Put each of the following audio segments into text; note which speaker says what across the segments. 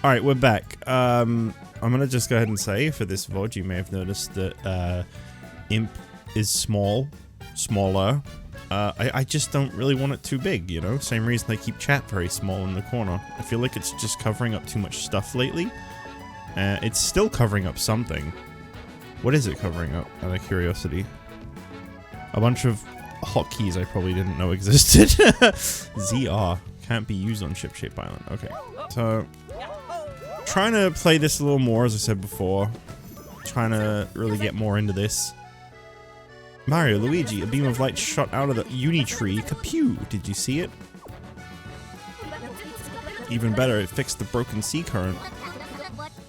Speaker 1: Alright, we're back. I'm gonna just go ahead and say, for this VOD, you may have noticed that Imp is smaller. I just don't really want it too big, you know? Same reason I keep chat very small in the corner. I feel like it's just covering up too much stuff lately. It's still covering up something. What is it covering up, out of curiosity? A bunch of hotkeys I probably didn't know existed. ZR. Can't be used on Ship-Shape Island. Okay. So, trying to play this a little more, as I said before. Trying to really get more into this. Mario, Luigi, a beam of light shot out of the uni tree. Kapew! Did you see it? Even better, it fixed the broken sea current.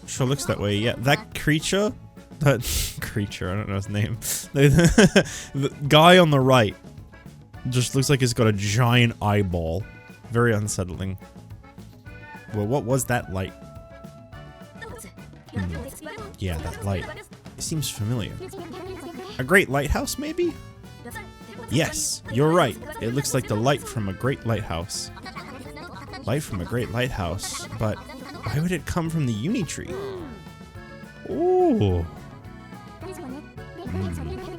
Speaker 1: Sure looks that way, yeah. That creature? That creature, I don't know his name. The guy on the right just looks like he's got a giant eyeball. Very unsettling. Well, what was that light? Yeah, that light. It seems familiar. A great lighthouse, maybe? Yes, you're right. It looks like the light from a great lighthouse. Light from a great lighthouse, but why would it come from the uni tree? Ooh.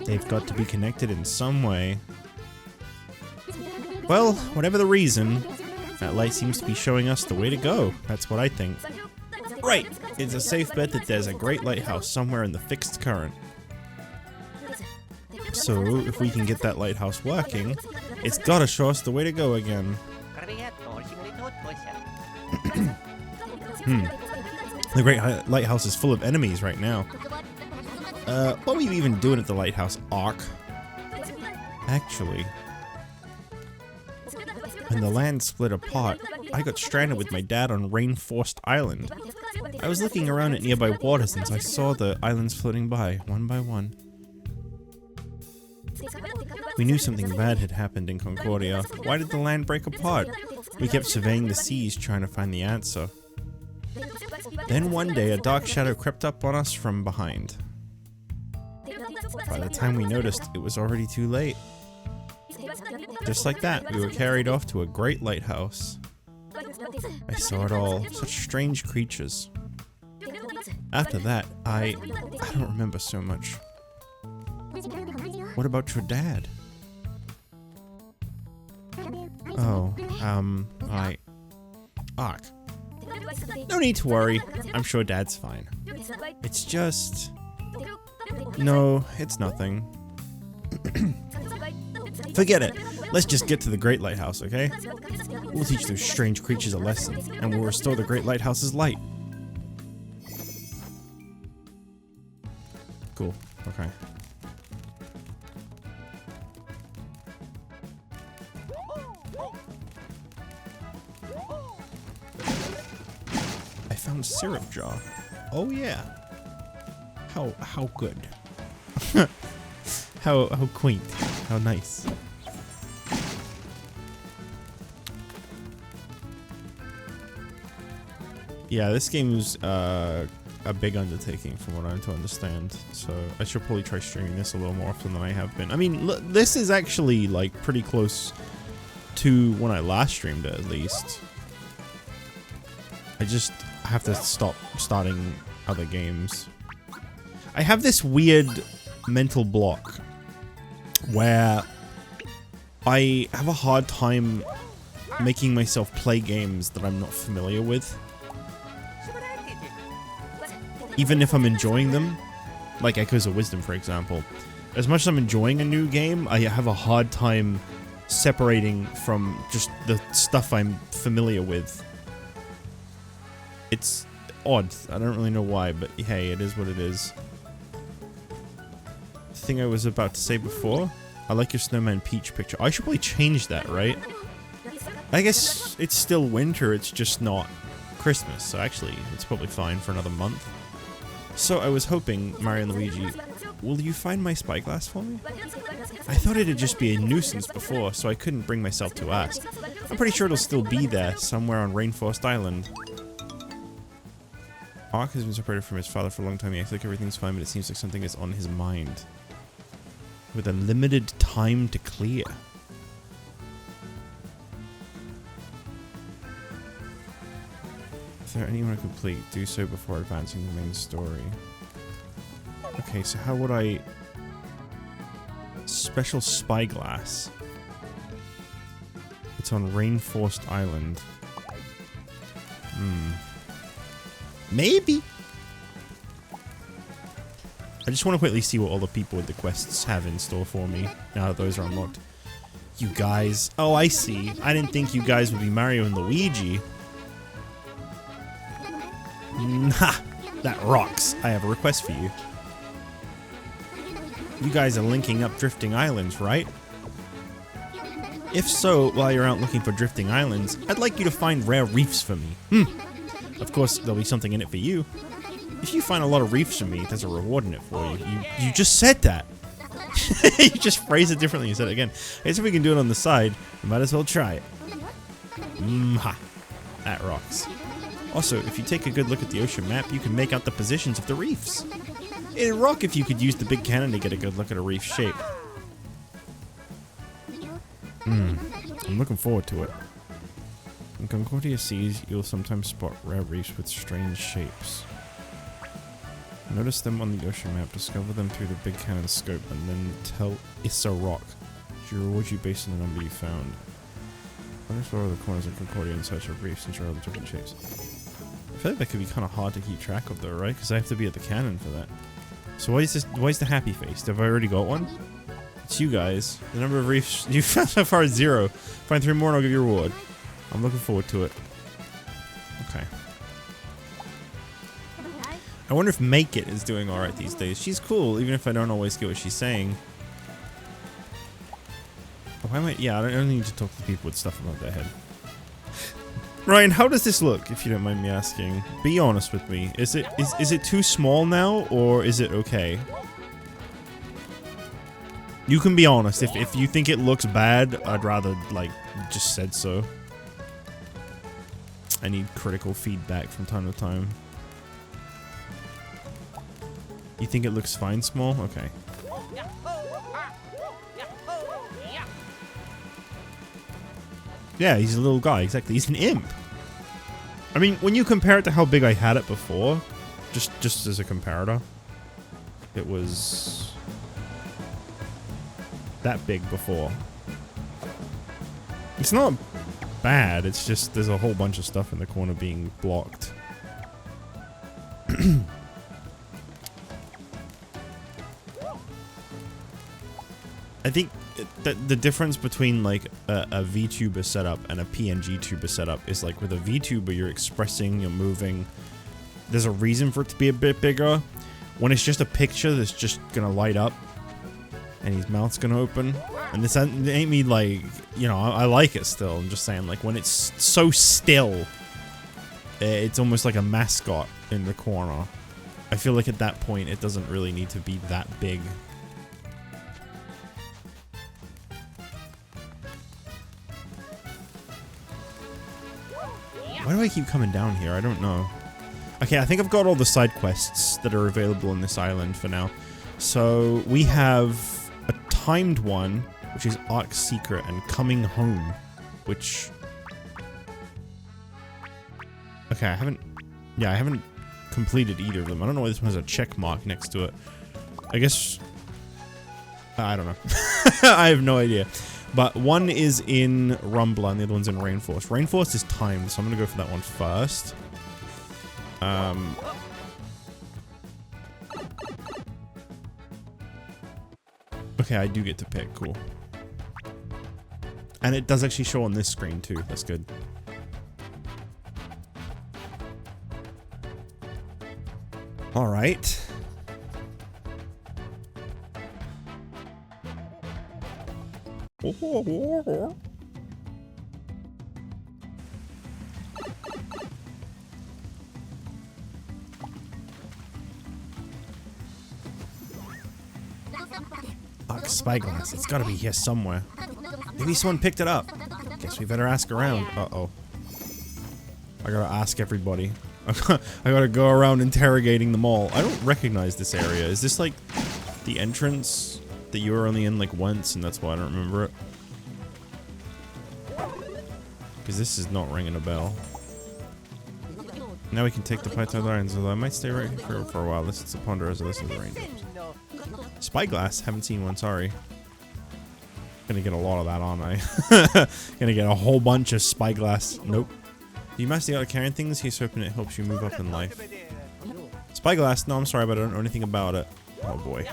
Speaker 1: They've got to be connected in some way. Well, whatever the reason, that light seems to be showing us the way to go. That's what I think. Right! It's a safe bet that there's a great lighthouse somewhere in the fixed current. So, if we can get that lighthouse working, it's gotta show us the way to go again. The great lighthouse is full of enemies right now. What were you even doing at the lighthouse, Ark? Actually, when the land split apart, I got stranded with my dad on Rainforest Island. I was looking around at nearby waters and I saw the islands floating by, one by one. We knew something bad had happened in Concordia. Why did the land break apart? We kept surveying the seas trying to find the answer. Then one day a dark shadow crept up on us from behind. By the time we noticed, it was already too late. Just like that, we were carried off to a great lighthouse. I saw it all, such strange creatures. After that, I don't remember so much. What about your dad? Oh, Ark. No need to worry, I'm sure Dad's fine. It's just... No, it's nothing. Forget it. Let's just get to the Great Lighthouse, okay? We'll teach those strange creatures a lesson, and we'll restore the Great Lighthouse's light. Cool. Okay. I found syrup jar. Oh yeah. How good. how quaint. How nice. Yeah, this game is a big undertaking from what I'm to understand, so I should probably try streaming this a little more often than I have been. I mean, this is actually like pretty close to when I last streamed it, at least. I just have to stop starting other games. I have this weird mental block where I have a hard time making myself play games that I'm not familiar with. Even if I'm enjoying them, like Echoes of Wisdom, for example. As much as I'm enjoying a new game, I have a hard time separating from just the stuff I'm familiar with. It's odd. I don't really know why, but hey, it is what it is. The thing I was about to say before, I like your Snowman Peach picture. I should probably change that, right? I guess it's still winter, it's just not Christmas, so actually, it's probably fine for another month. So I was hoping, Mario and Luigi, will you find my spyglass for me? I thought it'd just be a nuisance before, so I couldn't bring myself to ask. I'm pretty sure it'll still be there, somewhere on Rainforest Island. Ark has been separated from his father for a long time. He acts like everything's fine, but it seems like something is on his mind. With a limited time to clear. there anyone to complete, do so before advancing the main story. Okay, so how would I... Special spyglass. It's on Rainforest Island. Maybe? I just want to quickly see what all the people with the quests have in store for me, now that those are unlocked. You guys. Oh, I see. I didn't think you guys would be Mario and Luigi. Nah, that rocks. I have a request for you. You guys are linking up drifting islands, right? If so, while you're out looking for drifting islands, I'd like you to find rare reefs for me. Of course, there'll be something in it for you. If you find a lot of reefs for me, there's a reward in it for you. You just said that. You just phrased it differently. You said it again. I guess if we can do it on the side, we might as well try it. Ha. That rocks. Also, if you take a good look at the ocean map, you can make out the positions of the reefs. It'd rock if you could use the big cannon to get a good look at a reef shape. I'm looking forward to it. In Concordia Seas, you'll sometimes spot rare reefs with strange shapes. Notice them on the ocean map, discover them through the big cannon scope, and then tell Issa Rock. She rewards you based on the number you found. Explore the corners of Concordia in search of reefs and show all the different shapes. I feel like that could be kind of hard to keep track of though, right? Because I have to be at the cannon for that. So why is the happy face? Have I already got one? It's you guys. The number of reefs you found so far is 0. Find 3 more and I'll give you a reward. I'm looking forward to it. Okay. I wonder if Make It is doing alright these days. She's cool, even if I don't always get what she's saying. Why am I... Yeah, I don't need to talk to people with stuff above their head. Ryan, how does this look, if you don't mind me asking? Be honest with me. Is it too small now, or is it okay? You can be honest. If you think it looks bad, I'd rather, like, just said so. I need critical feedback from time to time. You think it looks fine small? Okay. Yeah, he's a little guy, exactly. He's an imp. I mean, when you compare it to how big I had it before, just as a comparator, it was that big before. It's not bad, it's just there's a whole bunch of stuff in the corner being blocked. I think the difference between like a VTuber setup and a PNG tuber setup is like with a VTuber you're expressing, you're moving. There's a reason for it to be a bit bigger. When it's just a picture that's just gonna light up and his mouth's gonna open. And this ain't me like, you know, I like it still. I'm just saying like when it's so still, it's almost like a mascot in the corner. I feel like at that point it doesn't really need to be that big. Why do I keep coming down here? I don't know. Okay, I think I've got all the side quests that are available on this island for now. So we have a timed one, which is Ark Secret, and Coming Home, which... Okay, I haven't completed either of them. I don't know why this one has a check mark next to it. I guess... I don't know. I have no idea. But one is in Rumbler and the other one's in Rainforest. Rainforest is timed, so I'm gonna go for that one first. Okay, I do get to pick. Cool. And it does actually show on this screen too. That's good. All right. Ark Spyglass. It's gotta be here somewhere. Maybe someone picked it up. Guess we better ask around. Uh-oh. I gotta ask everybody. I gotta go around interrogating them all. I don't recognize this area. Is this like the entrance that you were only in like once and that's why I don't remember it? Because this is not ringing a bell. Now we can take the Python lines, although I might stay right here for a while. Listen to Ponderers or listen to the raindrops. Spyglass? Haven't seen one, sorry. Gonna get a lot of that, aren't I? Gonna get a whole bunch of Spyglass. Nope. Do you master the art of carrying things? He's hoping it helps you move up in life. Spyglass? No, I'm sorry, but I don't know anything about it. Oh boy.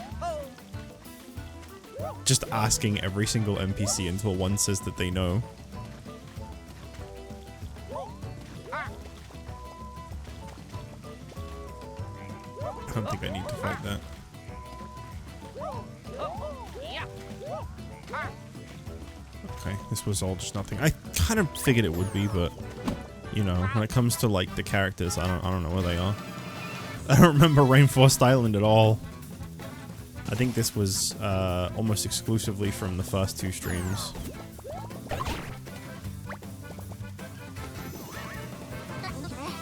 Speaker 1: Just asking every single NPC until one says that they know. I don't think I need to fight that. Okay, this was all just nothing. I kind of figured it would be, but you know, when it comes to like the characters, I don't know where they are. I don't remember Rainforest Island at all. I think this was almost exclusively from the first 2 streams.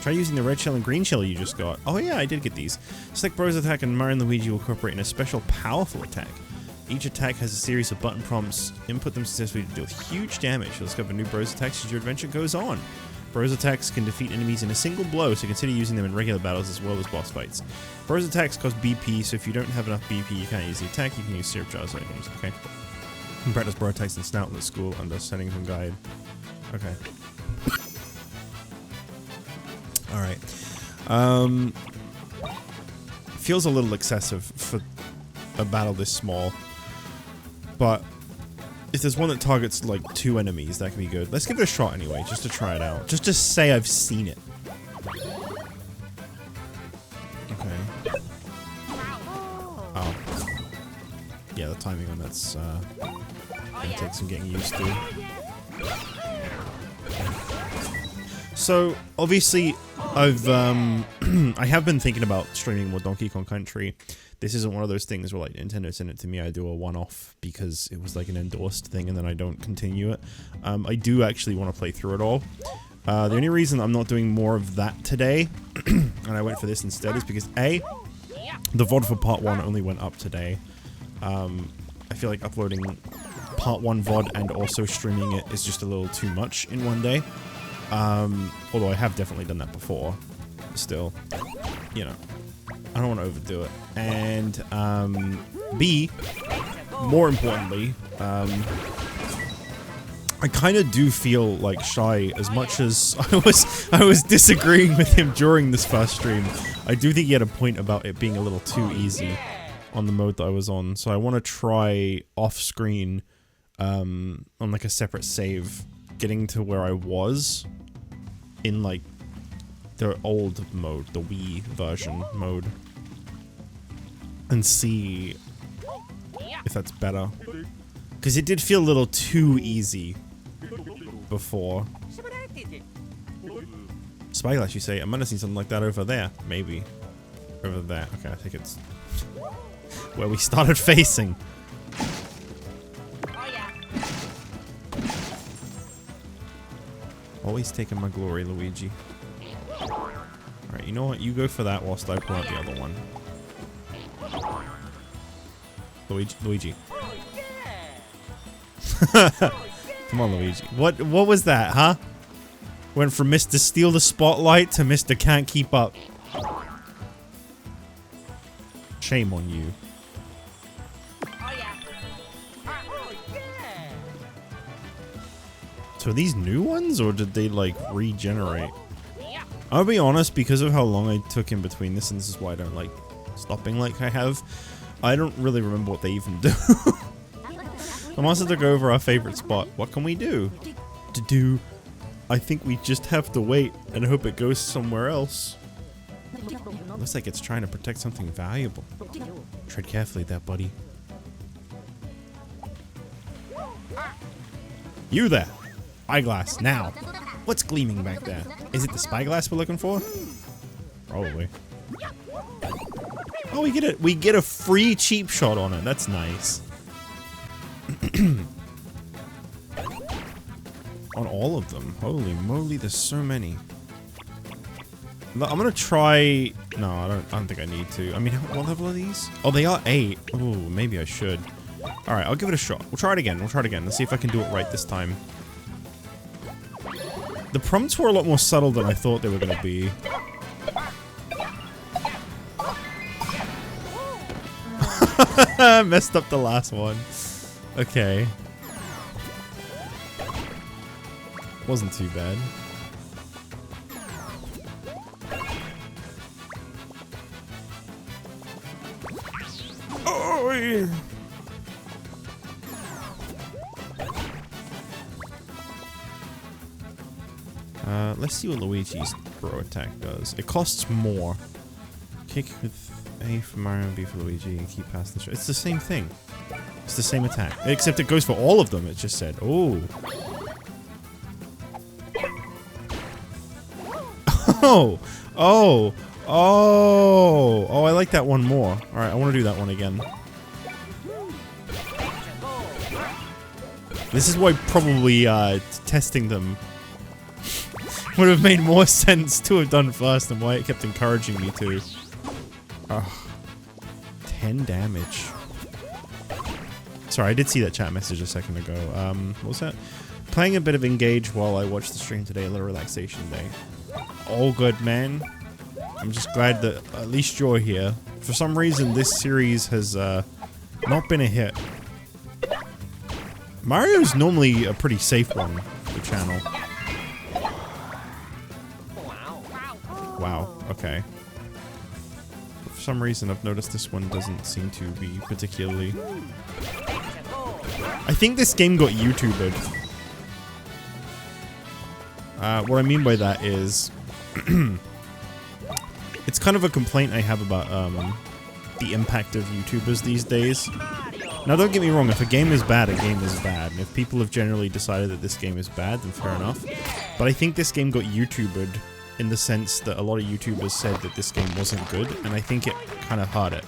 Speaker 1: Try using the red shell and green shell you just got. Oh yeah, I did get these. Select Bros attack and Mario and Luigi will incorporate in a special powerful attack. Each attack has a series of button prompts. Input them successfully to deal huge damage. You'll discover new Bros attacks as your adventure goes on. Bros attacks can defeat enemies in a single blow, so consider using them in regular battles as well as boss fights. Bros attacks cost BP, so if you don't have enough BP, you can't use the attack. You can use syrup jars items. Okay. Practice Bro attacks and Snout in the school under settings and guide. Okay. Alright. Feels a little excessive for a battle this small. But if there's one that targets like 2 enemies, that can be good. Let's give it a shot anyway, just to try it out. Just to say I've seen it. Okay. Oh. Yeah, the timing on that's gonna take some getting used to. So obviously I've I have been thinking about streaming more Donkey Kong Country. This isn't one of those things where like Nintendo sent it to me, I do a one-off because it was like an endorsed thing and then I don't continue it. I do actually want to play through it all. The only reason I'm not doing more of that today, and I went for this instead, is because A, the VOD for part 1 only went up today. I feel like uploading part 1 VOD and also streaming it is just a little too much in one day. Although I have definitely done that before. Still, you know, I don't want to overdo it. And, B, more importantly, I kind of do feel like Shy, as much as I was disagreeing with him during this first stream. I do think he had a point about it being a little too easy on the mode that I was on. So I want to try off-screen, on like a separate save, getting to where I was in like the old mode, the Wii version mode, and see if that's better. Because it did feel a little too easy before. Spyglass, you say? I might have seen something like that over there. Maybe. Over there. Okay, I think it's where we started facing. Always taking my glory, Luigi. Alright, you know what? You go for that whilst I pull out the other one. Luigi. Come on, Luigi. What was that, huh? Went from Mr. Steal the Spotlight to Mr. Can't Keep Up. Shame on you. So are these new ones, or did they, like, regenerate? I'll be honest, because of how long I took in between this, and this is why I don't like stopping like I have, I don't really remember what they even do. The monster took over our favorite spot. What can we do? I think we just have to wait and hope it goes somewhere else. Looks like it's trying to protect something valuable. Tread carefully there, buddy. You there! Spyglass, now! What's gleaming back there? Is it the spyglass we're looking for? Probably. Oh, we get a free cheap shot on it. That's nice. On all of them. Holy moly, there's so many. I'm gonna try... No, I don't think I need to. I mean, what level are these? Oh, they are 8. Oh, maybe I should. Alright, I'll give it a shot. We'll try it again. Let's see if I can do it right this time. The prompts were a lot more subtle than I thought they were gonna be. Messed up the last one. Okay. Wasn't too bad. Oh, yeah. Let's see what Luigi's throw attack does. It costs more. Kick with A for Mario and B for Luigi and keep past the shot. It's the same thing. It's the same attack. Except it goes for all of them, it just said. Oh. Oh. Oh. Oh. Oh, I like that one more. Alright, I want to do that one again. This is why probably testing them would have made more sense to have done first and why it kept encouraging me to. Oh, 10 damage. Sorry, I did see that chat message a second ago. What was that? Playing a bit of Engage while I watch the stream today, a little relaxation day. All good, man. I'm just glad that at least you're here. For some reason, this series has not been a hit. Mario's normally a pretty safe one for the channel. Wow, okay. For some reason, I've noticed this one doesn't seem to be particularly... I think this game got YouTubed. What I mean by that is... it's kind of a complaint I have about the impact of YouTubers these days. Now, don't get me wrong, if a game is bad, a game is bad. And if people have generally decided that this game is bad, then fair enough. But I think this game got YouTubed in the sense that a lot of YouTubers said that this game wasn't good, and I think it kind of hurt it.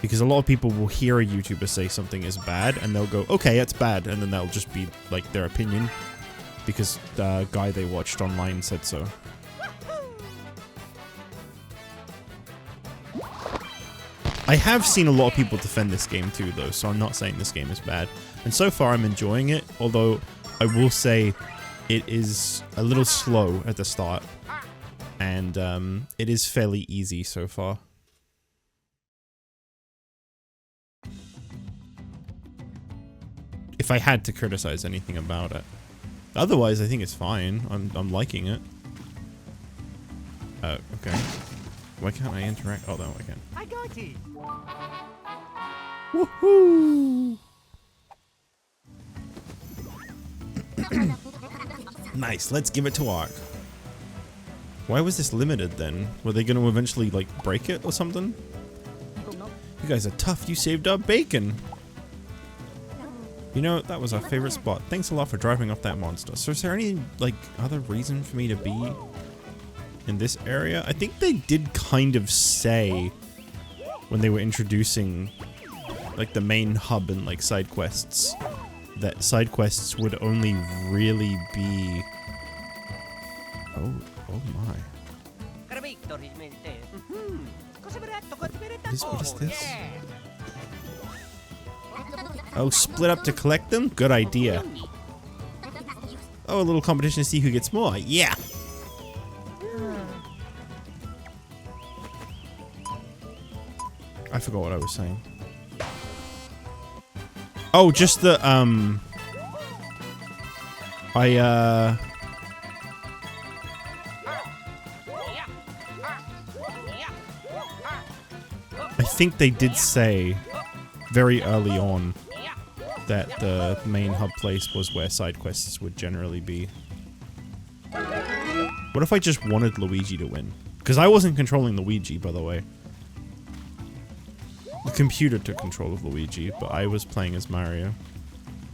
Speaker 1: Because a lot of people will hear a YouTuber say something is bad, and they'll go, okay, it's bad, and then that'll just be, like, their opinion. Because the guy they watched online said so. I have seen a lot of people defend this game too, though, so I'm not saying this game is bad. And so far, I'm enjoying it, although I will say it is a little slow at the start, and it is fairly easy so far. If I had to criticize anything about it. Otherwise, I think it's fine. I'm liking it. Okay. Why can't I interact? Oh, no, I can.
Speaker 2: I got it.
Speaker 1: Woohoo! Nice, let's give it to Ark. Why was this limited then? Were they going to eventually, like, break it or something? You guys are tough, you saved our bacon. You know, that was our favorite spot. Thanks a lot for driving off that monster. So is there any, like, other reason for me to be in this area? I think they did kind of say when they were introducing, like, the main hub and, like, side quests, that side quests would only really be... Oh my. What is this? Oh, split up to collect them? Good idea. Oh, a little competition to see who gets more. Yeah! I forgot what I was saying. Oh, just the, I think they did say very early on that the main hub place was where side quests would generally be. What if I just wanted Luigi to win? Because I wasn't controlling Luigi, by the way. The computer took control of Luigi, but I was playing as Mario.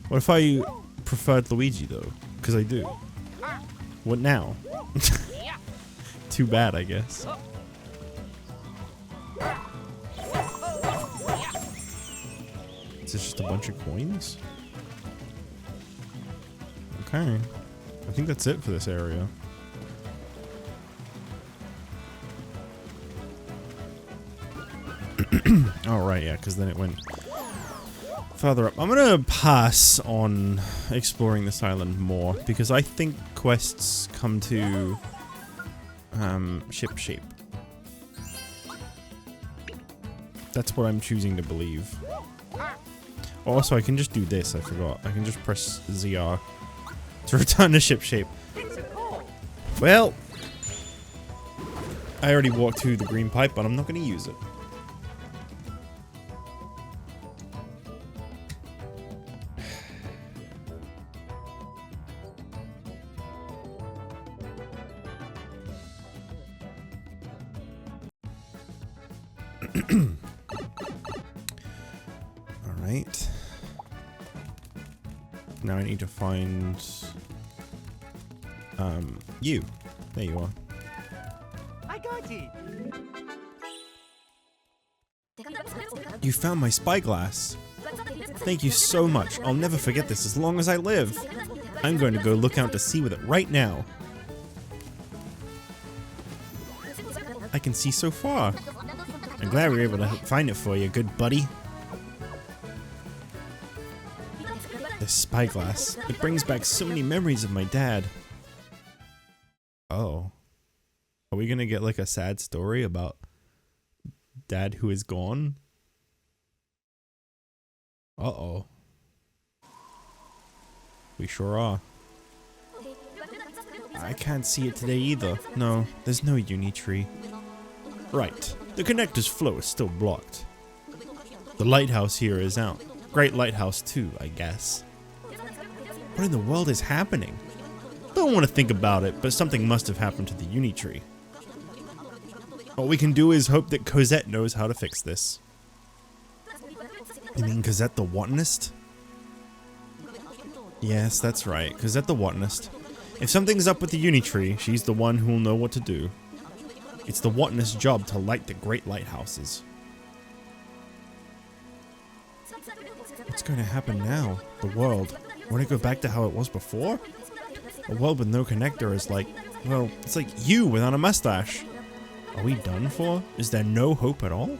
Speaker 1: What if I preferred Luigi, though? Because I do. What now? Too bad, I guess. Is this just a bunch of coins? Okay. I think that's it for this area. Alright, yeah, because then it went further up. I'm gonna pass on exploring this island more, because I think quests come to ship shape. That's what I'm choosing to believe. Also, I can just do this, I forgot. I can just press ZR to return to ship shape. Well, I already walked through the green pipe, but I'm not going to use it. Alright. Now I need to find you. There you are.
Speaker 2: I got it.
Speaker 1: You found my spyglass. Thank you so much. I'll never forget this as long as I live. I'm going to go look out to sea with it right now. I can see so far. I'm glad we were able to find it for you, good buddy. The spyglass. It brings back so many memories of my dad. Oh. Are we gonna get like a sad story about dad who is gone? Uh-oh. We sure are. I can't see it today either. No, there's no uni tree. Right. The connector's flow is still blocked. The lighthouse here is out. Great lighthouse too, I guess. What in the world is happening? Don't want to think about it, but something must have happened to the uni tree. All we can do is hope that Cosette knows how to fix this. You mean Cosette the botanist? Yes, that's right, Cosette the botanist. If something's up with the uni tree, she's the one who'll know what to do. It's the botanist's job to light the great lighthouses. What's going to happen now? The world. Won't it go back to how it was before? A world with no connector is like, well, it's like you without a mustache. Are we done for? Is there no hope at all?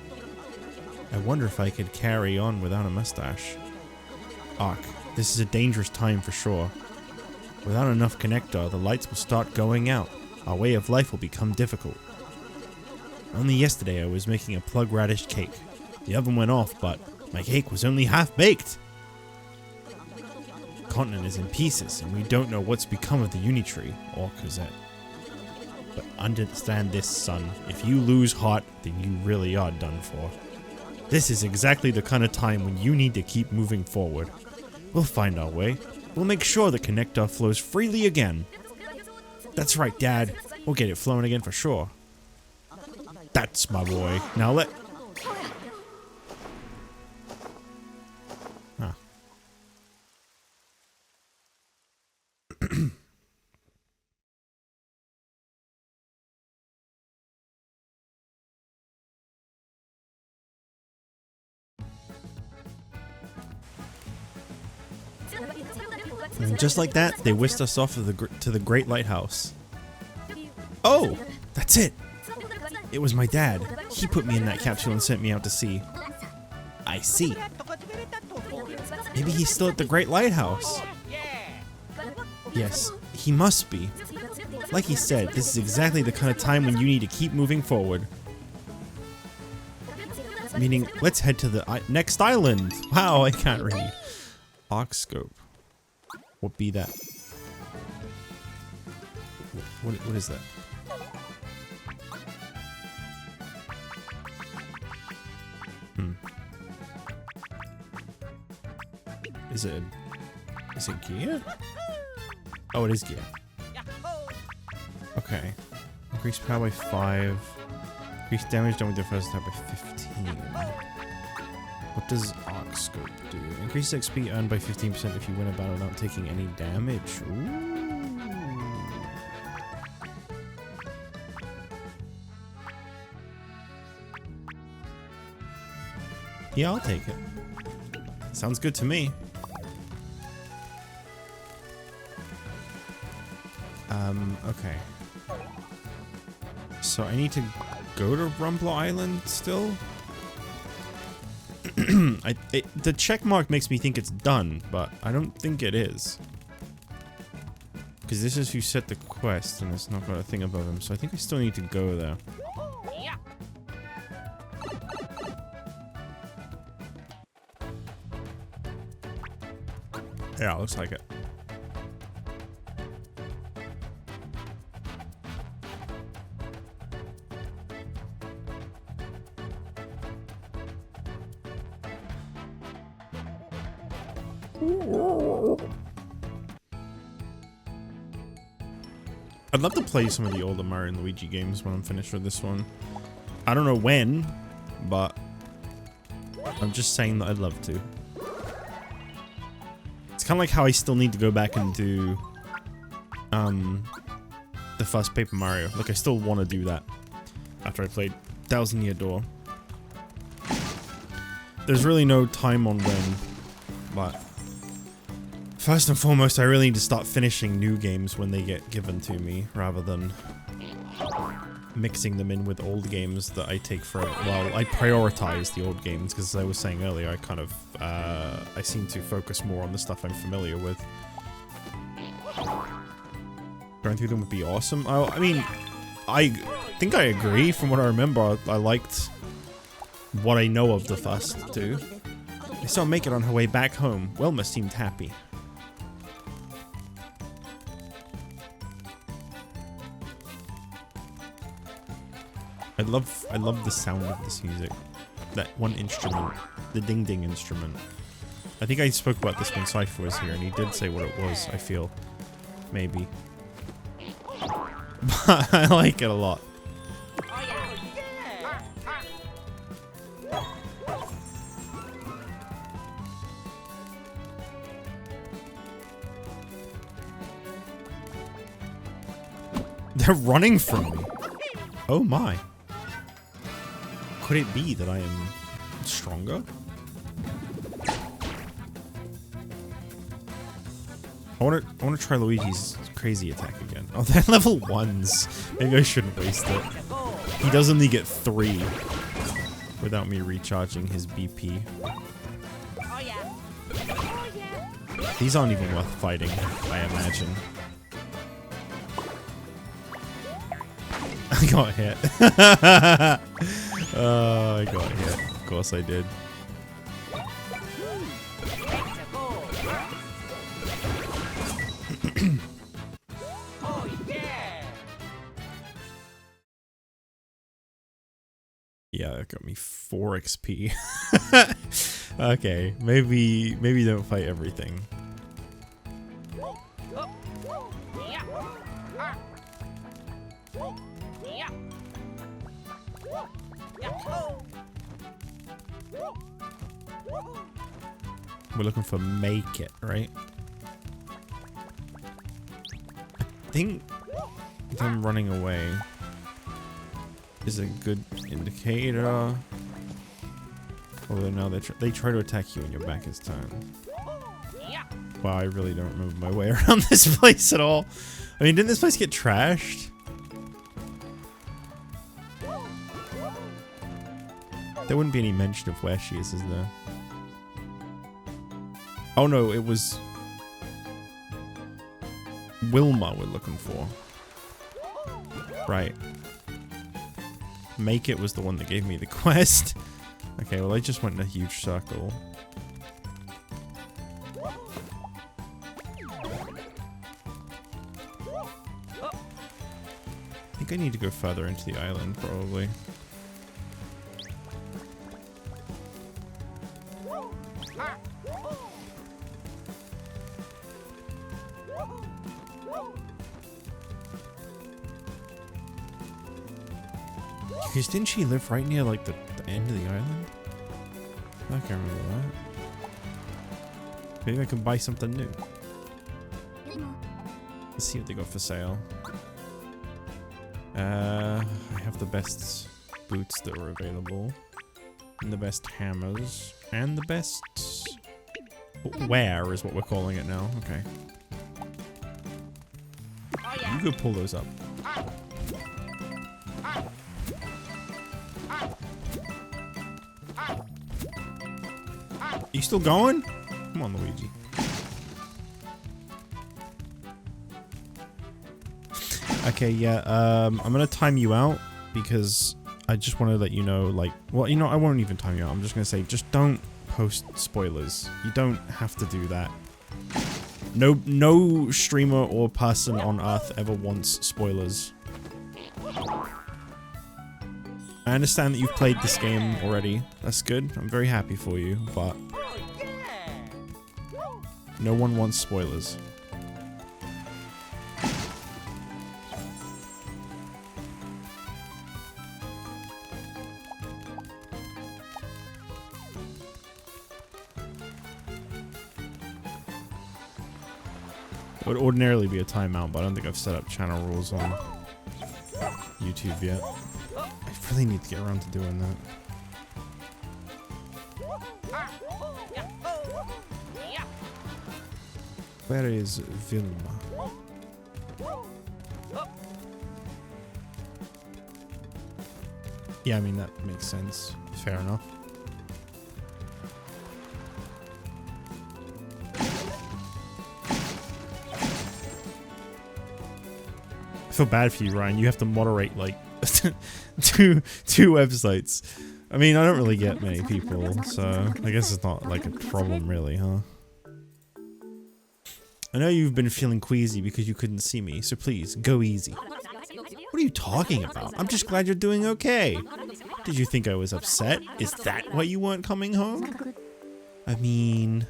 Speaker 1: I wonder if I could carry on without a mustache. Ark, this is a dangerous time for sure. Without enough connector, the lights will start going out. Our way of life will become difficult. Only yesterday I was making a plug radish cake. The oven went off, but my cake was only half baked. The continent is in pieces, and we don't know what's become of the uni tree or Cosette. But understand this, son. If you lose heart, then you really are done for. This is exactly the kind of time when you need to keep moving forward. We'll find our way. We'll make sure the connector flows freely again. That's right, Dad. We'll get it flowing again for sure. That's my boy. Now let... Huh. And just like that, they whisked us off to the Great Lighthouse. Oh! That's it! It was my dad. He put me in that capsule and sent me out to sea. I see. Maybe he's still at the Great Lighthouse. Yes, he must be. Like he said, this is exactly the kind of time when you need to keep moving forward. Meaning, let's head to the next island. Wow, I can't read. Oxscope. What be that? What is that? Is it gear? Oh, it is gear. Okay. Increase power by 5. Increase damage done with the first attack by 15. What does Oxscope do? Increase XP earned by 15% if you win a battle without taking any damage. Ooh. Yeah, I'll take it. Sounds good to me. Okay. So I need to go to Rumbler Island still? The check mark makes me think it's done, but I don't think it is. Because this is who set the quest, and it's not got a thing above him, so I think I still need to go there. Yeah, looks like it. I'd love to play some of the older Mario and Luigi games when I'm finished with this one. I don't know when, but I'm just saying that I'd love to. It's kind of like how I still need to go back and do the first Paper Mario. Like, I still want to do that after I played Thousand Year Door. There's really no time on when, but first and foremost, I really need to start finishing new games when they get given to me, rather than mixing them in with old games that I take for, well, I prioritize the old games, because as I was saying earlier, I kind of, I seem to focus more on the stuff I'm familiar with. Going through them would be awesome. I mean, I think I agree. From what I remember, I liked what I know of the first two. I saw Make It on her way back home. Wilma seemed happy. I love the sound of this music. That one instrument, the ding ding instrument. I think I spoke about this when Cypher was here, and he did say what it was, I feel. Maybe. But I like it a lot. They're running from me. Oh my. Could it be that I am stronger? I want to try Luigi's crazy attack again. Oh, they're level 1s. Maybe I shouldn't waste it. He does only get 3 without me recharging his BP. These aren't even worth fighting, I imagine. I got hit. Oh, I got hit. Of course I did. Yeah, that got me 4 XP. Okay, maybe don't fight everything. We're looking for Make It, right? I think them running away is a good indicator. Although now they try to attack you when your back is turned. Wow, I really don't remember my way around this place at all. I mean, didn't this place get trashed? There wouldn't be any mention of where she is there? Oh no, it was Wilma we're looking for. Right. Make It was the one that gave me the quest. Okay, well I just went in a huge circle. I think I need to go further into the island, probably. Because didn't she live right near, like, the end of the island? I can't remember that. Maybe I can buy something new. Let's see what they got for sale. I have the best boots that are available. And the best hammers. And the best... wear is what we're calling it now. Okay. You could pull those up. You still going? Come on, Luigi. Okay, yeah, I'm gonna time you out because I just want to let you know, like, well, you know, I won't even time you out. I'm just gonna say, just don't post spoilers. You don't have to do that. No streamer or person on Earth ever wants spoilers. I understand that you've played this game already. That's good. I'm very happy for you, but no one wants spoilers. It would ordinarily be a timeout, but I don't think I've set up channel rules on YouTube yet. I really need to get around to doing that. Where is Vilma? Yeah, I mean, that makes sense. Fair enough. I feel bad for you, Ryan. You have to moderate like two websites. I mean, I don't really get many people, so I guess it's not like a problem really, huh? I know you've been feeling queasy because you couldn't see me, so please, go easy. What are you talking about? I'm just glad you're doing okay. Did you think I was upset? Is that why you weren't coming home? I mean...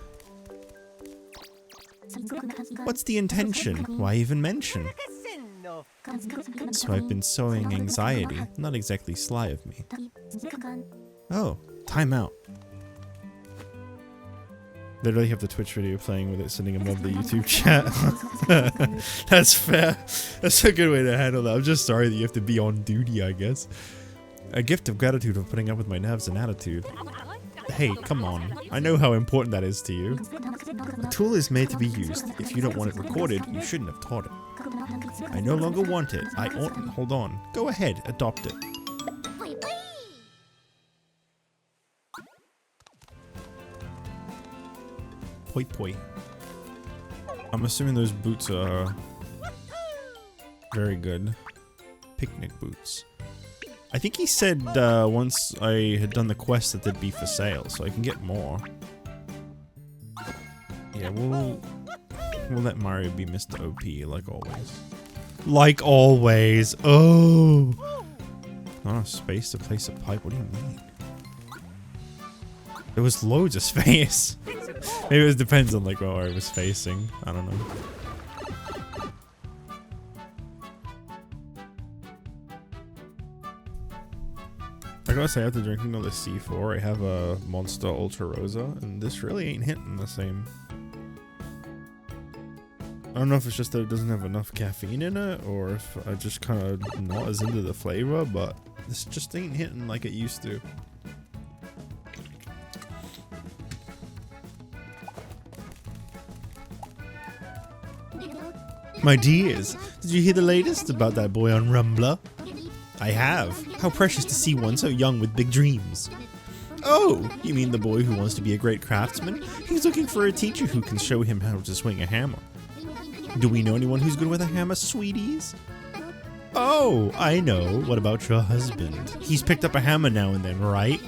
Speaker 1: what's the intention? Why even mention? So I've been sowing anxiety. Not exactly sly of me. Oh, time out. Literally have the Twitch video playing with it sitting above the YouTube chat. That's fair. That's a good way to handle that. I'm just sorry that you have to be on duty, I guess. A gift of gratitude for putting up with my nerves and attitude. Hey, come on. I know how important that is to you. A tool is made to be used. If you don't want it recorded, you shouldn't have taught it. I no longer want it. I ought. Hold on. Go ahead. Adopt it. Poi poi. I'm assuming those boots are very good. Picnic boots. I think he said once I had done the quest that they'd be for sale, so I can get more. Yeah, we'll let Mario be Mr. OP, like always. Like always! Oh! Not enough space to place a pipe? What do you mean? There was loads of space. Maybe it depends on like where I was facing. I don't know. I gotta say, after drinking all the C4, I have a Monster Ultra Rosa, and this really ain't hitting the same. I don't know if it's just that it doesn't have enough caffeine in it, or if I just kind of not as into the flavor, but this just ain't hitting like it used to. My dears, did you hear the latest about that boy on Rumbler? I have. How precious to see one so young with big dreams. Oh, you mean the boy who wants to be a great craftsman? He's looking for a teacher who can show him how to swing a hammer. Do we know anyone who's good with a hammer, sweeties? Oh, I know. What about your husband? He's picked up a hammer now and then, right?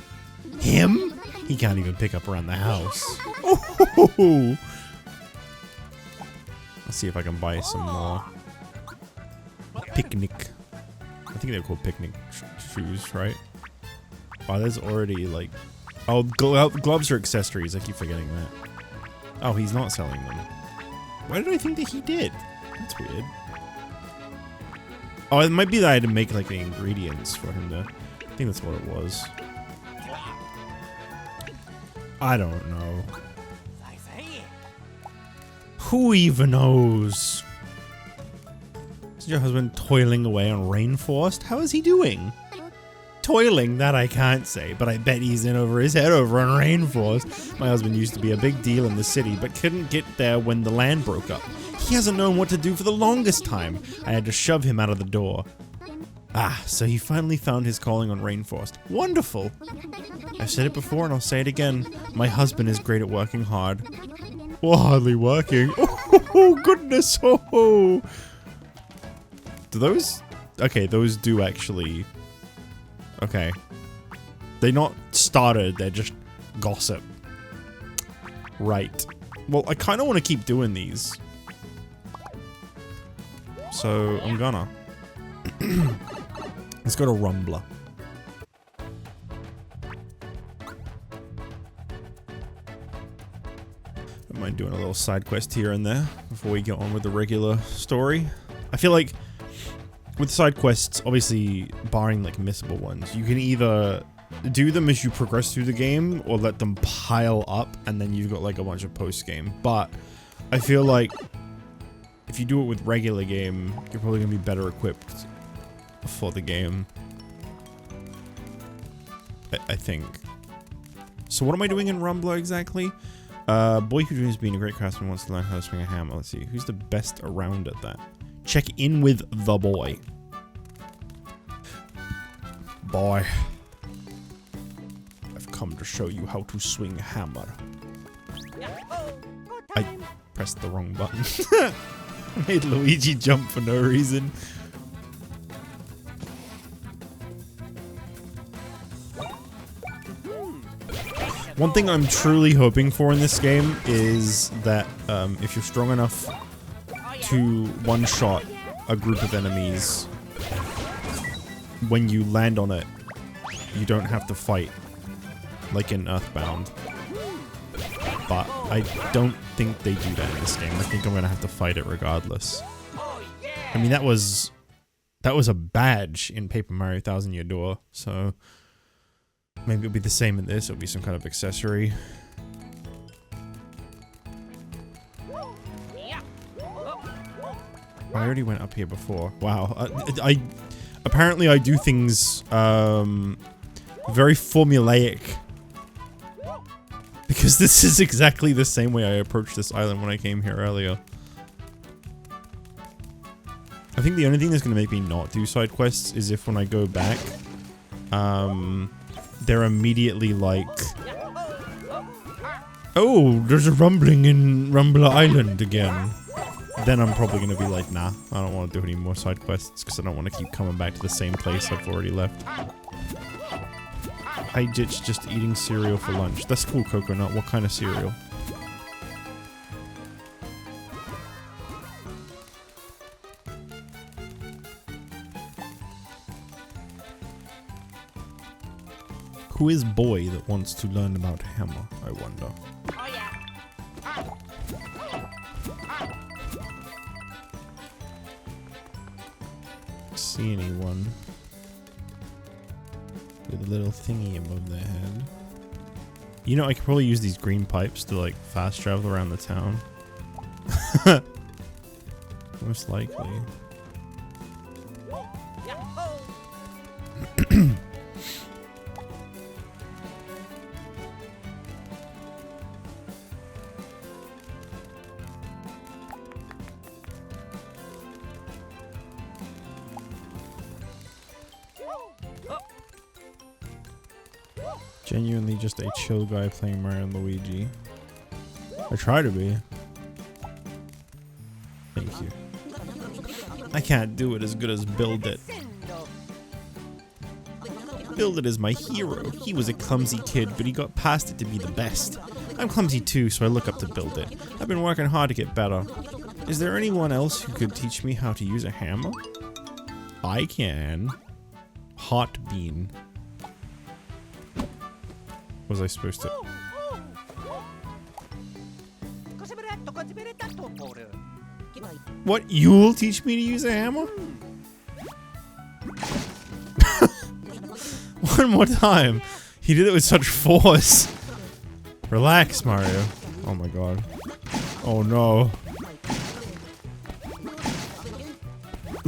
Speaker 1: Him? He can't even pick up around the house. Oh! Let's see if I can buy some more. Picnic. I think they're called picnic shoes, right? Wow, there's already like... oh, gloves are accessories. I keep forgetting that. Oh, he's not selling them. Why did I think that he did? That's weird. Oh, it might be that I had to make like the ingredients for him to... I think that's what it was. I don't know. Who even knows? Is your husband toiling away on Rainforest? How is he doing? Toiling, that I can't say, but I bet he's in over his head over on Rainforest. My husband used to be a big deal in the city, but couldn't get there when the land broke up. He hasn't known what to do for the longest time. I had to shove him out of the door. Ah, so he finally found his calling on Rainforest. Wonderful! I've said it before and I'll say it again. My husband is great at working hard. Well, hardly working. Oh, goodness. Oh. Do those... okay, those do actually... okay. They're not started, they're just gossip. Right. Well, I kind of want to keep doing these. So I'm gonna. Let's go to Rumbler. Don't mind doing a little side quest here and there before we get on with the regular story. I feel like with side quests, obviously barring like missable ones, you can either do them as you progress through the game or let them pile up and then you've got like a bunch of post-game. But I feel like if you do it with regular game, you're probably gonna be better equipped for the game. I think. So what am I doing in Rumbler exactly? Boy who dreams of being a great craftsman wants to learn how to swing a hammer. Let's see, who's the best around at that? Check in with the boy. Boy, I've come to show you how to swing a hammer. I pressed the wrong button. I made Luigi jump for no reason. One thing I'm truly hoping for in this game is that if you're strong enough to one-shot a group of enemies, when you land on it, you don't have to fight like in Earthbound. But I don't think they do that in this game. I think I'm gonna have to fight it regardless. I mean, that was a badge in Paper Mario Thousand Year Door, so maybe it'll be the same in this. It'll be some kind of accessory. I already went up here before. Wow. Apparently I do things very formulaic. Because this is exactly the same way I approached this island when I came here earlier. I think the only thing that's going to make me not do side quests is if when I go back, they're immediately like, oh, there's a rumbling in Rumbler Island again. Then I'm probably going to be like, nah, I don't want to do any more side quests because I don't want to keep coming back to the same place I've already left. JustJich just eating cereal for lunch. That's cool, Coconut. What kind of cereal? Who is boy that wants to learn about hammer, I wonder? Oh, yeah. See anyone with a little thingy above their head? You know, I could probably use these green pipes to like fast travel around the town. Most likely. Genuinely just a chill guy playing Mario and Luigi. I try to be. Thank you. I can't do it as good as Build It. Build It is my hero. He was a clumsy kid, but he got past it to be the best. I'm clumsy too, so I look up to Build It. I've been working hard to get better. Is there anyone else who could teach me how to use a hammer? I can. Hot Bean. Was I supposed to? What? You'll teach me to use a hammer? One more time. He did it with such force. Relax, Mario. Oh my god. Oh no.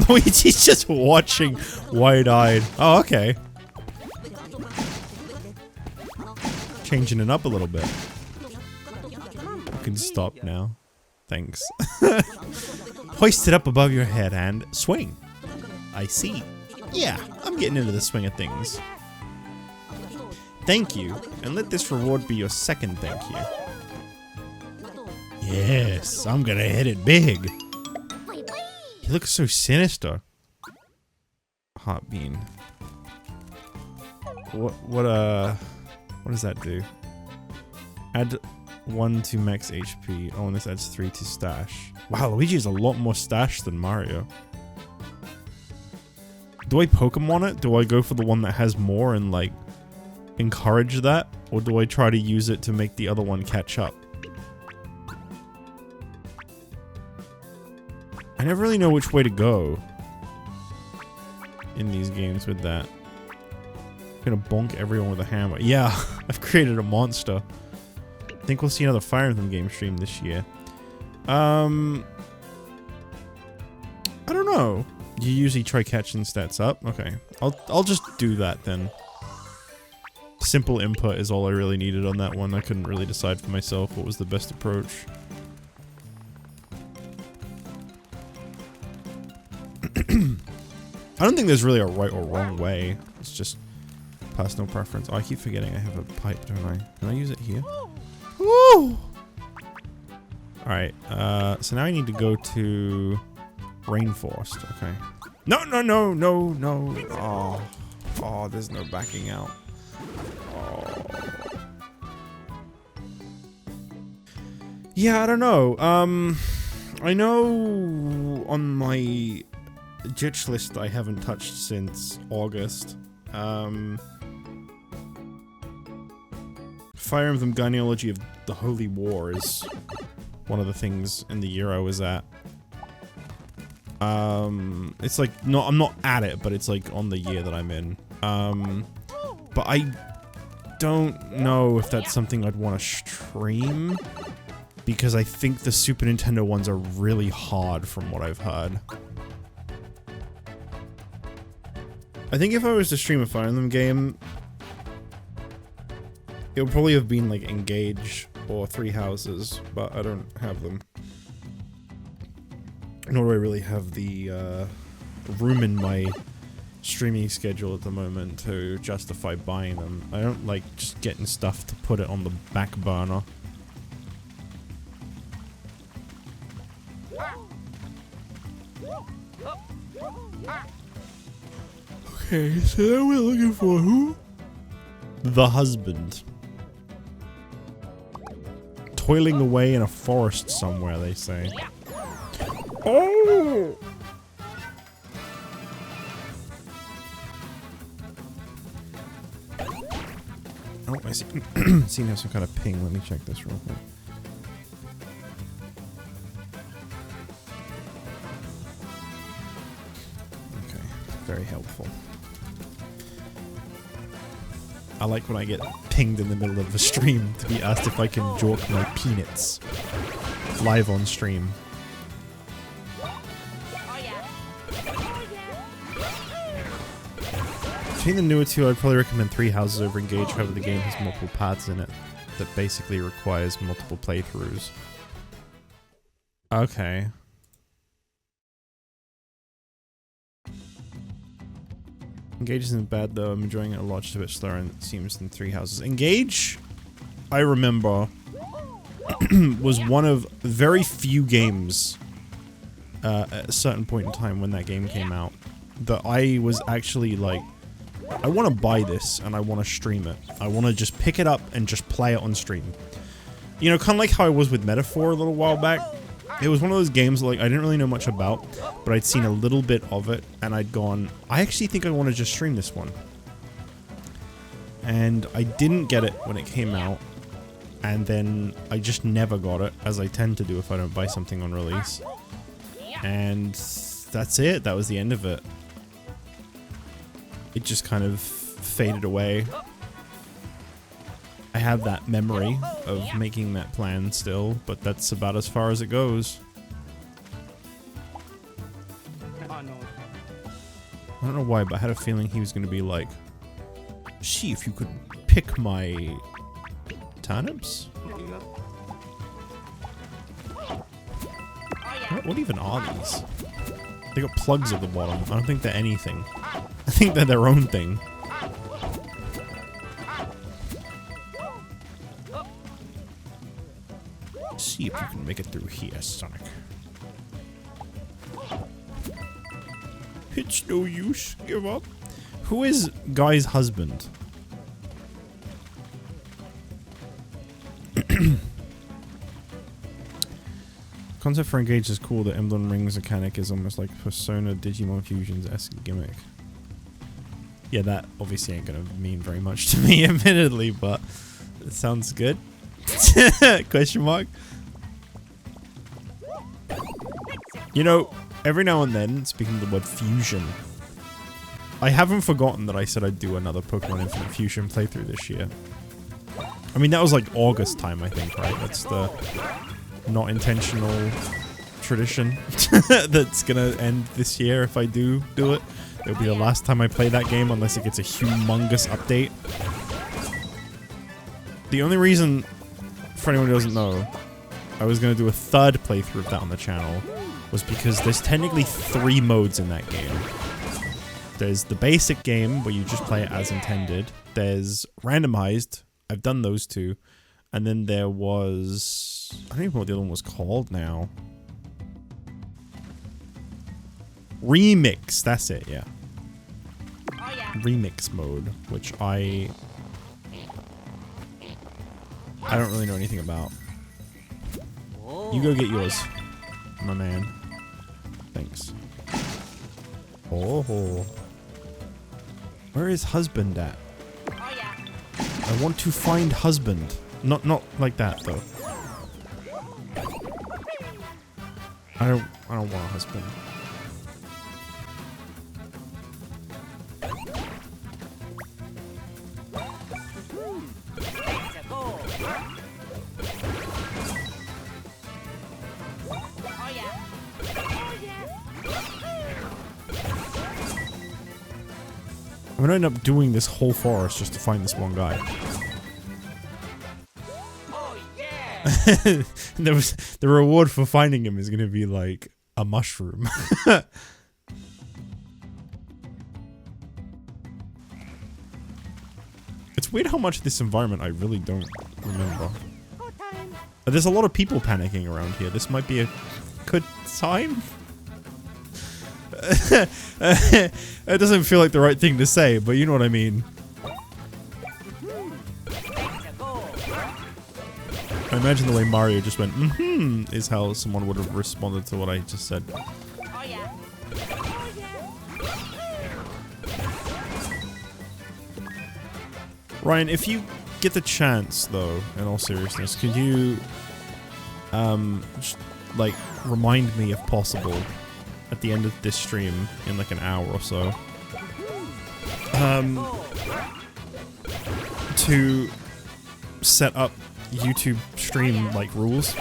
Speaker 1: Luigi's just watching wide-eyed. Oh, okay. Changing it up a little bit. You can stop now. Thanks. Hoist it up above your head and swing. I see. Yeah, I'm getting into the swing of things. Thank you, and let this reward be your second thank you. Yes, I'm gonna hit it big. He looks so sinister. Hot Bean. What does that do? Add 1 to max HP. Oh, and this adds 3 to stash. Wow, Luigi has a lot more stash than Mario. Do I Pokemon it? Do I go for the one that has more and, like, encourage that? Or do I try to use it to make the other one catch up? I never really know which way to go in these games with that. I'm gonna bonk everyone with a hammer. Yeah, I've created a monster. I think we'll see another Fire Emblem game stream this year. I don't know. You usually try catching stats up? Okay. I'll just do that then. Simple input is all I really needed on that one. I couldn't really decide for myself what was the best approach. I don't think there's really a right or wrong way. It's just personal preference. Oh, I keep forgetting I have a pipe, don't I? Can I use it here? Woo! Alright, so now I need to go to Rainforest. Okay. No, no, no, no, no. Oh. Oh, there's no backing out. Oh. Yeah, I don't know. I know on my JustJich list I haven't touched since August. Fire Emblem Genealogy of the Holy War is one of the things in the year I was at. It's like, no, I'm not at it, but it's like on the year that I'm in. But I don't know if that's something I'd want to stream, because I think the Super Nintendo ones are really hard from what I've heard. I think if I was to stream a Fire Emblem game, it would probably have been like Engage or Three Houses, but I don't have them. Nor do I really have the room in my streaming schedule at the moment to justify buying them. I don't like just getting stuff to put it on the back burner. Okay, so now we're looking for who? The husband. Toiling away in a forest somewhere, they say. Oh! Oh, I see. Seem to have some kind of ping. Let me check this real quick. Okay, very helpful. I like when I get pinged in the middle of a stream to be asked if I can jork my peanuts live on stream. Between the newer two, I'd probably recommend Three Houses over Engage. However, the game has multiple paths in it that basically requires multiple playthroughs. Okay. Engage isn't bad though. I'm enjoying it a lot. Just a bit slower and it seems than Three Houses. Engage, I remember, was one of very few games at a certain point in time when that game came out that I was actually like, I want to buy this and I want to stream it. I want to just pick it up and just play it on stream. You know, kind of like how I was with Metaphor a little while back. It was one of those games like I didn't really know much about, but I'd seen a little bit of it and I'd gone, I actually think I want to just stream this one. And I didn't get it when it came out, and then I just never got it, as I tend to do if I don't buy something on release. And that's it. That was the end of it. It just kind of faded away. I have that memory of making that plan still, but that's about as far as it goes. I don't know why, but I had a feeling he was going to be like, see if you could pick my turnips? What even are these? They got plugs at the bottom. I don't think they're anything. I think they're their own thing. See if you can make it through here, Sonic. It's no use. Give up. Who is Guy's husband? Concept for Engage is cool. The Emblem Rings mechanic is almost like Persona Digimon Fusion's-esque gimmick. Yeah, that obviously ain't gonna mean very much to me, admittedly, but it sounds good. Question mark. You know, every now and then, speaking of the word fusion, I haven't forgotten that I said I'd do another Pokemon Infinite Fusion playthrough this year. I mean, that was like August time, I think, right? That's the not intentional tradition that's gonna end this year if I do it. It'll be the last time I play that game unless it gets a humongous update. The only reason, for anyone who doesn't know, I was gonna do a third playthrough of that on the channel was because there's technically 3 modes in that game. There's the basic game where you just play it as intended. There's randomized. I've done those 2. And then there was... I don't even know what the other one was called now. Remix. That's it, yeah.
Speaker 2: Oh, yeah.
Speaker 1: Remix mode, which I don't really know anything about. You go get yours, my man. Thanks. Oh. Where is husband at?
Speaker 2: Oh, yeah.
Speaker 1: I want to find husband. Not like that though. I don't want a husband. I'm gonna end up doing this whole forest just to find this one guy.
Speaker 2: Oh, yeah.
Speaker 1: The reward for finding him is gonna be like a mushroom. It's weird how much of this environment I really don't remember. There's a lot of people panicking around here. This might be a good time. It doesn't feel like the right thing to say, but you know what I mean. I imagine the way Mario just went, mm-hmm, is how someone would have responded to what I just said.
Speaker 2: Oh, yeah.
Speaker 1: Ryan, if you get the chance, though, in all seriousness, could you, just, like, remind me, if possible, at the end of this stream, in like an hour or so, to set up YouTube stream, like, rules?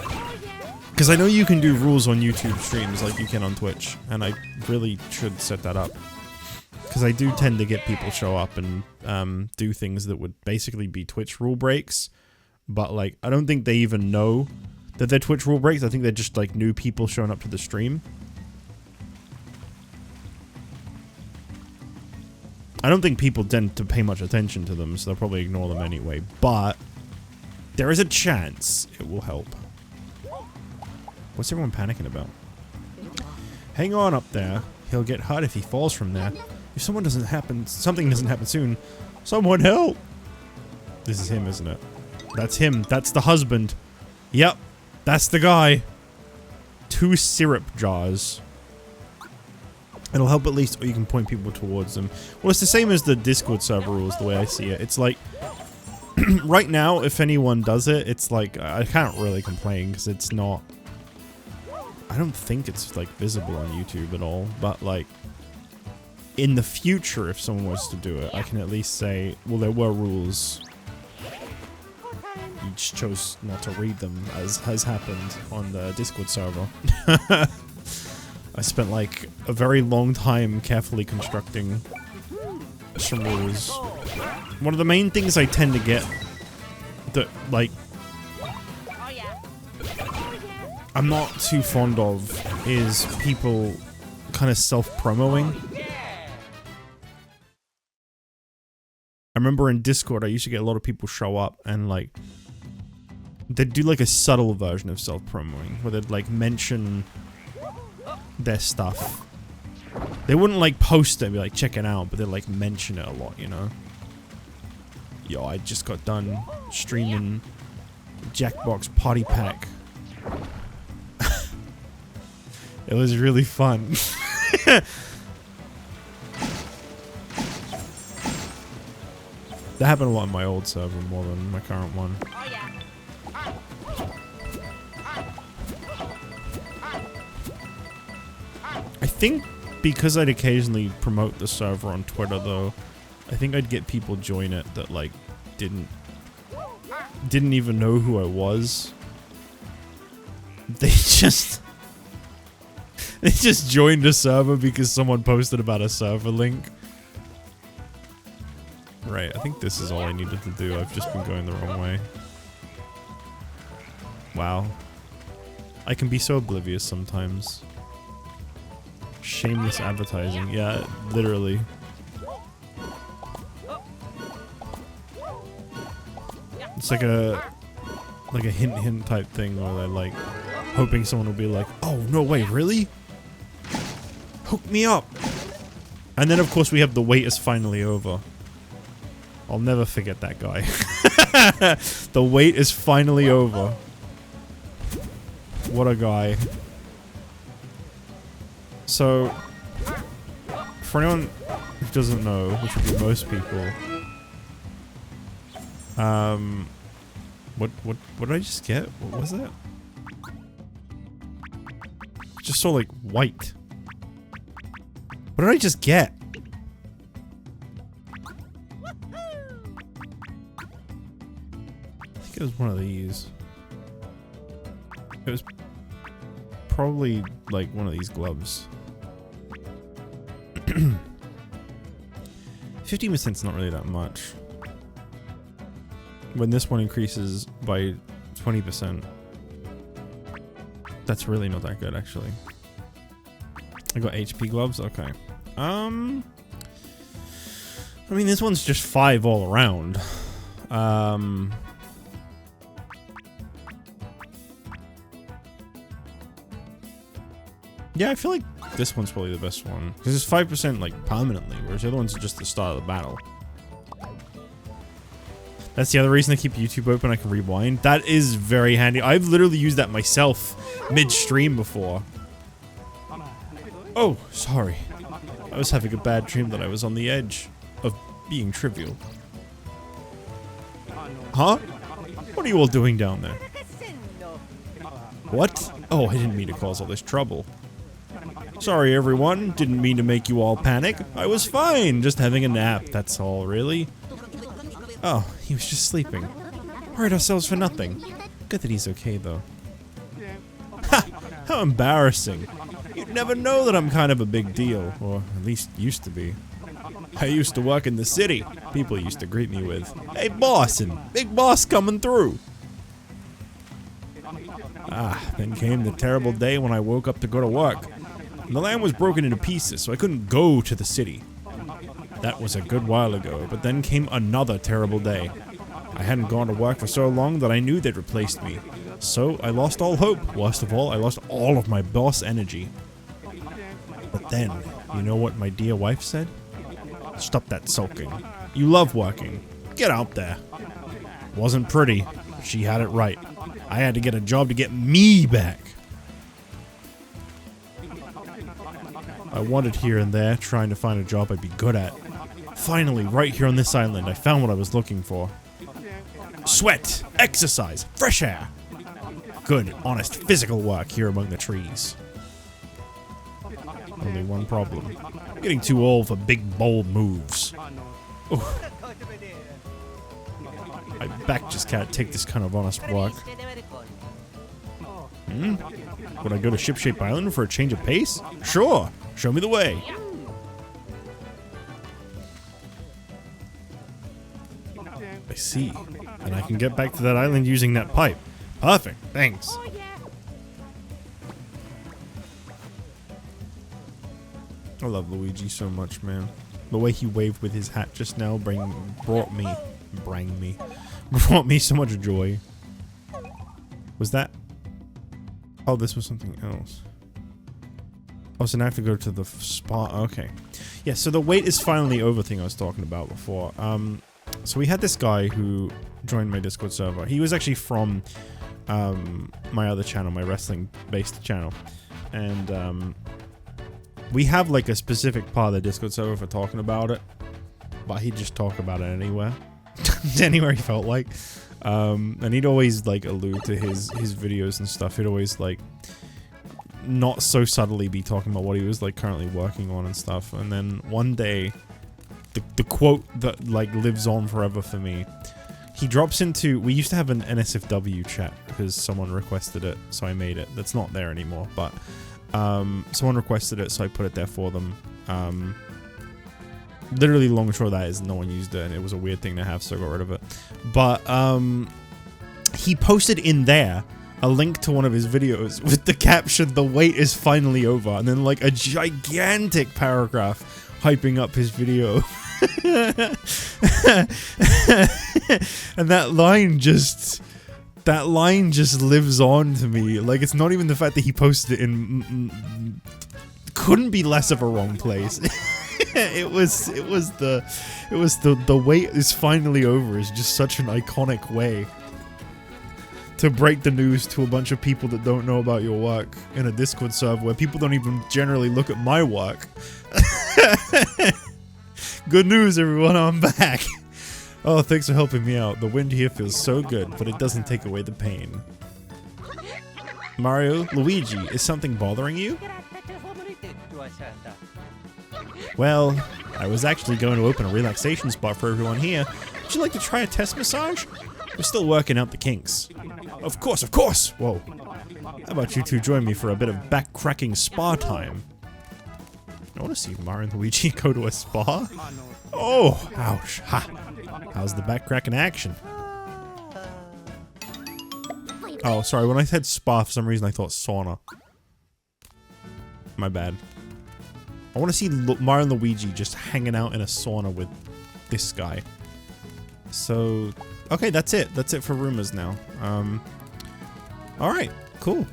Speaker 1: Because I know you can do rules on YouTube streams like you can on Twitch, and I really should set that up. Because I do tend to get people show up and do things that would basically be Twitch rule breaks, but like, I don't think they even know that they're Twitch rule breaks. I think they're just like new people showing up to the stream. I don't think people tend to pay much attention to them, so they'll probably ignore them anyway, but there is a chance it will help. What's everyone panicking about? Hang on up there. He'll get hurt if he falls from there. If something doesn't happen soon, someone help! This is him, isn't it? That's him. That's the husband. Yep. That's the guy. 2 syrup jars. It'll help at least, or you can point people towards them. Well, it's the same as the Discord server rules, the way I see it. It's like, right now, if anyone does it, it's like, I can't really complain, because it's not... I don't think it's, like, visible on YouTube at all, but, like, in the future, if someone was to do it, I can at least say, well, there were rules. You just chose not to read them, as has happened on the Discord server. I spent, like, a very long time carefully constructing some rules. One of the main things I tend to get that, like, I'm not too fond of is people kind of self-promoing. I remember in Discord, I used to get a lot of people show up and, like, they'd do, like, a subtle version of self-promoing, where they'd, like, mention their stuff. They wouldn't, like, post it and be like, check it out, but they'd, like, mention it a lot, you know? Yo, I just got done streaming Jackbox Party Pack. It was really fun. That happened a lot in my old server more than my current one.
Speaker 2: Oh yeah.
Speaker 1: I think because I'd occasionally promote the server on Twitter though, I think I'd get people join it that like didn't even know who I was. They just joined a server because someone posted about a server link. Right, I think this is all I needed to do. I've just been going the wrong way. Wow. I can be so oblivious sometimes. Shameless advertising. Yeah, literally. It's like a hint type thing where they're like hoping someone will be like, "Oh, no way, really? Hook me up." And then of course we have the wait is finally over. I'll never forget that guy. The wait is finally over. What a guy. So, for anyone who doesn't know, which would be most people, what did I just get? What was that? Just saw like white. What did I just get? I think it was one of these. It was probably like one of these gloves. 15%'s not really that much. When this one increases by 20%, that's really not that good, actually. I got HP gloves? Okay. I mean, this one's just 5 all around. Yeah, I feel like this one's probably the best one. Because it's 5% like permanently, whereas the other ones are just the start of the battle. That's the other reason I keep YouTube open, I can rewind. That is very handy. I've literally used that myself mid-stream before. Oh, sorry. I was having a bad dream that I was on the edge of being trivial. Huh? What are you all doing down there? What? Oh, I didn't mean to cause all this trouble. Sorry, everyone. Didn't mean to make you all panic. I was fine. Just having a nap. That's all, really. Oh, he was just sleeping. Worried ourselves for nothing. Good that he's okay, though. Ha! How embarrassing. You'd never know that I'm kind of a big deal. Or at least used to be. I used to work in the city. People used to greet me with, "Hey, boss," and "Big boss coming through." Ah, then came the terrible day when I woke up to go to work. The land was broken into pieces, so I couldn't go to the city. That was a good while ago, but then came another terrible day. I hadn't gone to work for so long that I knew they'd replaced me. So I lost all hope. Worst of all, I lost all of my boss energy. But then, you know what my dear wife said? Stop that sulking. You love working. Get out there. Wasn't pretty. She had it right. I had to get a job to get me back. I wandered here and there, trying to find a job I'd be good at. Finally, right here on this island, I found what I was looking for. Sweat, exercise, fresh air. Good, honest, physical work here among the trees. Only one problem. I'm getting too old for big, bold moves. Ooh. My back just can't take this kind of honest work. Would I go to Shipshape Island for a change of pace? Sure. Show me the way. I see. And I can get back to that island using that pipe. Perfect. Thanks. I love Luigi so much, man. The way he waved with his hat just now brought me so much joy. Was that? Oh, this was something else. Oh, so now I have to go to the spot. Okay. Yeah, so the wait is finally over thing I was talking about before. So we had this guy who joined my Discord server. He was actually from my other channel, my wrestling-based channel. And we have like a specific part of the Discord server for talking about it. But he'd just talk about it anywhere. anywhere he felt like. And he'd always like allude to his videos and stuff. He'd always like not so subtly be talking about what he was like currently working on and stuff. And then one day, the quote that like lives on forever for me, he drops into, we used to have an NSFW chat because someone requested it, so I made it. That's not there anymore, but someone requested it, so I put it there for them. Literally, long and short of that is no one used it, and it was a weird thing to have, so I got rid of it. But he posted in there a link to one of his videos with the caption, "The wait is finally over," and then like a gigantic paragraph hyping up his video. And that line just lives on to me. Like, it's not even the fact that he posted it in couldn't be less of a wrong place. it was the wait is finally over is just such an iconic way to break the news to a bunch of people that don't know about your work in a Discord server where people don't even generally look at my work. Good news, everyone, I'm back. Oh, thanks for helping me out. The wind here feels so good, but it doesn't take away the pain. Mario, Luigi, is something bothering you? Well, I was actually going to open a relaxation spot for everyone here. Would you like to try a test massage? We're still working out the kinks. Of course, of course! Whoa. How about you two join me for a bit of back-cracking spa time? I want to see Mario and Luigi go to a spa. Oh, ouch. Ha. How's the back-cracking action? Oh, sorry. When I said spa, for some reason I thought sauna. My bad. I want to see Mario and Luigi just hanging out in a sauna with this guy. So, okay, that's it. That's it for rumors now. Alright, cool.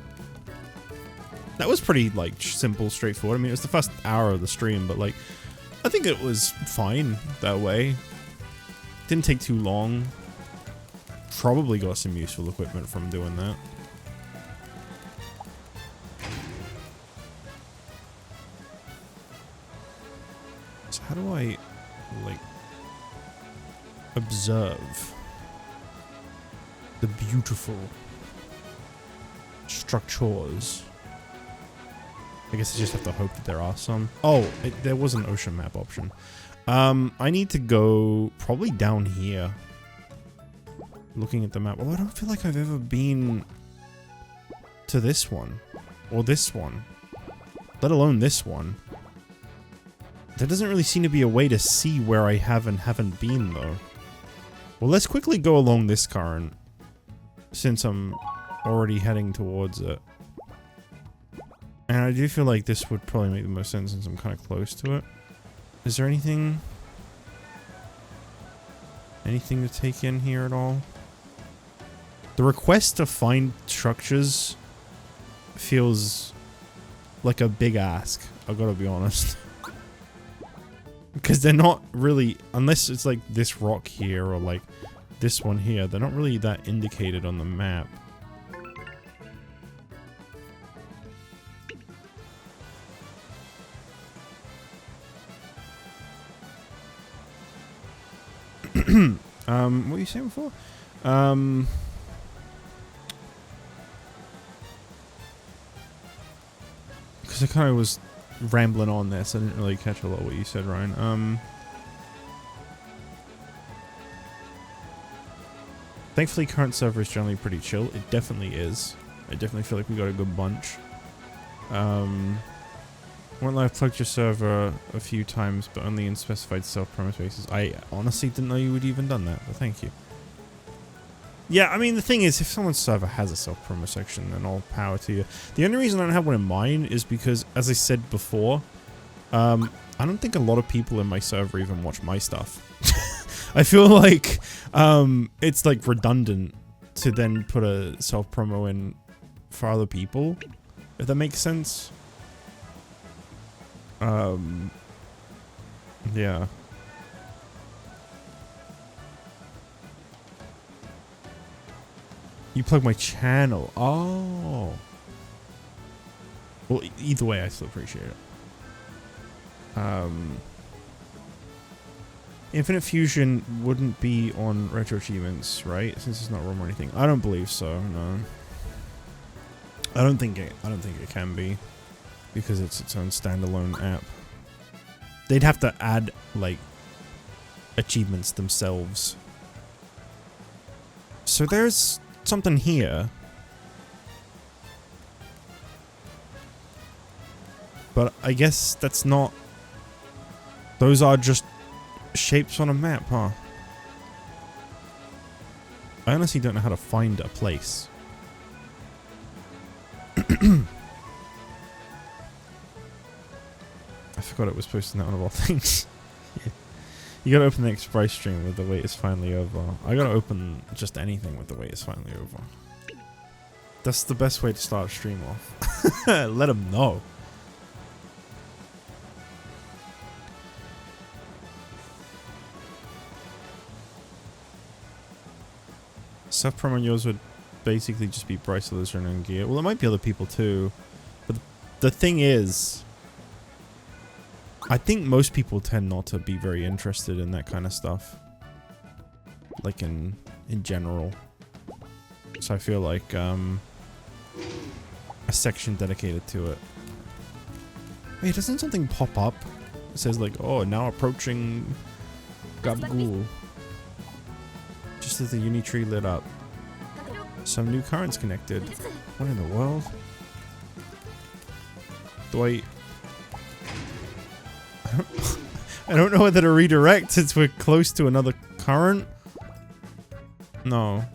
Speaker 1: That was pretty, like, simple, straightforward. I mean, it was the first hour of the stream, but, like, I think it was fine that way. Didn't take too long. Probably got some useful equipment from doing that. So how do I, like, observe the beautiful structures? I guess I just have to hope that there are some. Oh, there was an ocean map option. I need to go probably down here. Looking at the map. Oh, I don't feel like I've ever been to this one. Or this one. Let alone this one. There doesn't really seem to be a way to see where I have and haven't been, though. Well, let's quickly go along this current, since I'm already heading towards it. And I do feel like this would probably make the most sense since I'm kind of close to it. Is there anything to take in here at all? The request to find structures feels like a big ask, I've got to be honest. Because they're not really, unless it's like this rock here or like this one here, they're not really that indicated on the map. What were you saying before? Because I kind of was rambling on this. I didn't really catch a lot of what you said, Ryan. Thankfully, current server is generally pretty chill. It definitely is. I definitely feel like we got a good bunch. Won't lie, I've plugged your server a few times, but only in specified self-premise bases. I honestly didn't know you would even done that, but thank you. Yeah, I mean, the thing is, if someone's server has a self-promo section, then all power to you. The only reason I don't have one in mine is because, as I said before, I don't think a lot of people in my server even watch my stuff. I feel like it's like redundant to then put a self-promo in for other people, if that makes sense. Yeah. You plug my channel. Oh. Well, either way, I still appreciate it. Infinite Fusion wouldn't be on retro achievements, right? Since it's not ROM or anything. I don't believe so. No. I don't think it can be, because it's its own standalone app. They'd have to add like achievements themselves. So there's something here. But I guess that's not... Those are just shapes on a map, huh? I honestly don't know how to find a place. I forgot it was posted in that one of all things. Yeah. You gotta open the Express stream with the wait is finally over. I gotta open just anything with the wait is finally over. That's the best way to start a stream off. Let them know. Self-prom on yours would basically just be Bryce Lizard and Gear. Well, there might be other people too. But the thing is, I think most people tend not to be very interested in that kind of stuff. Like in general. So I feel like a section dedicated to it. Wait, doesn't something pop up? It says like, oh, now approaching Gabagool. Just as the uni tree lit up. Some new currents connected. What in the world? Do I don't know whether to redirect since we're close to another current. No.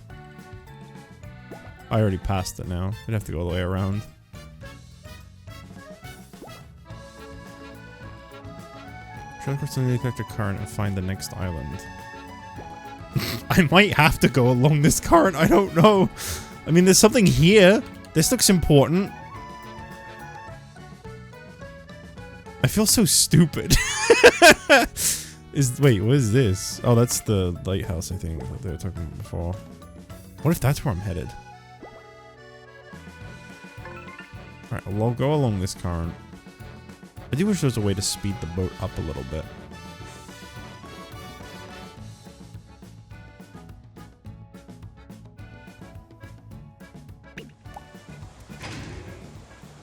Speaker 1: I already passed it now. I'd have to go all the way around. Try to personally connect a current and find the next island. I might have to go along this current. I don't know. I mean, there's something here. This looks important. I feel so stupid. Wait, what is this? Oh, that's the lighthouse, I think, that they were talking about before. What if that's where I'm headed? Alright, well, I'll go along this current. I do wish there was a way to speed the boat up a little bit.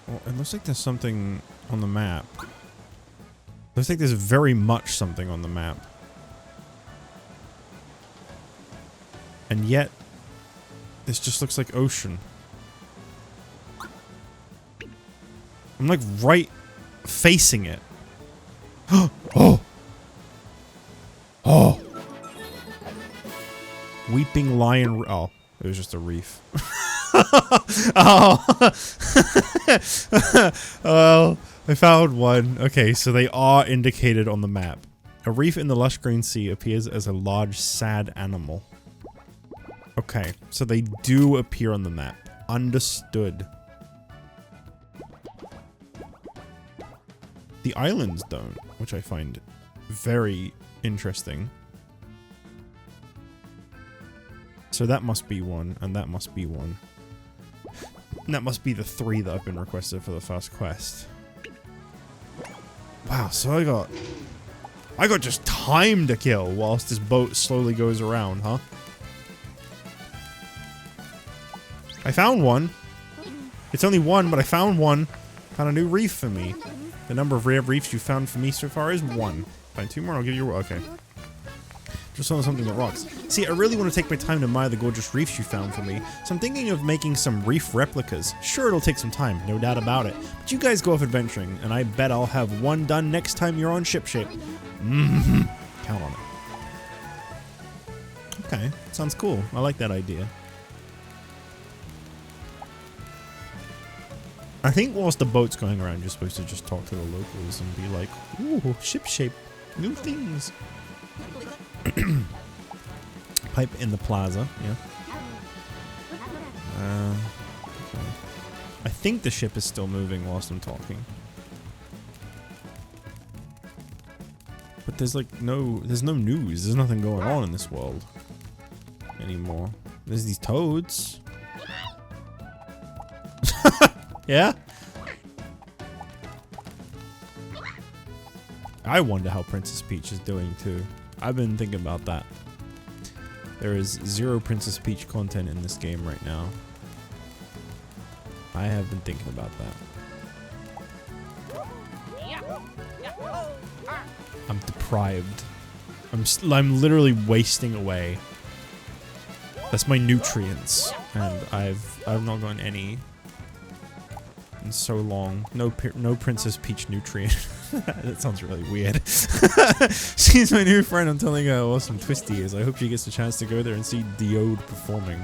Speaker 1: Well, it looks like there's something on the map. Looks like there's very much something on the map. And yet, this just looks like ocean. I'm like right facing it. Oh! Oh! Weeping Lion... Oh, it was just a reef. Oh! Well, I found one. Okay, so they are indicated on the map. A reef in the lush green sea appears as a large, sad animal. Okay, so they do appear on the map. Understood. The islands don't, which I find very interesting. So that must be one, and that must be one. And that must be the 3 that have been requested for the first quest. Wow, so I got just time to kill whilst this boat slowly goes around, huh? I found one. It's only one, but I found one. Found a new reef for me. The number of rare reefs you found for me so far is 1. Find 2 more, I'll give you... Okay. Just on something that rocks. See, I really want to take my time to admire the gorgeous reefs you found for me, so I'm thinking of making some reef replicas. Sure, it'll take some time, no doubt about it. But you guys go off adventuring, and I bet I'll have one done next time you're on Shipshape. Count on it. Okay, sounds cool. I like that idea. I think whilst the boat's going around, you're supposed to just talk to the locals and be like, ooh, Shipshape, new things. Pipe in the plaza, yeah. Okay. I think the ship is still moving whilst I'm talking. But there's like there's no news. There's nothing going on in this world anymore. There's these toads. Yeah? I wonder how Princess Peach is doing too. I've been thinking about that. There is 0 Princess Peach content in this game right now. I have been thinking about that. I'm deprived. I'm literally wasting away. That's my nutrients, and I've not gotten any in so long. No Princess Peach nutrient. That sounds really weird. She's my new friend. I'm telling her how awesome Twisty is. I hope she gets a chance to go there and see Diode performing.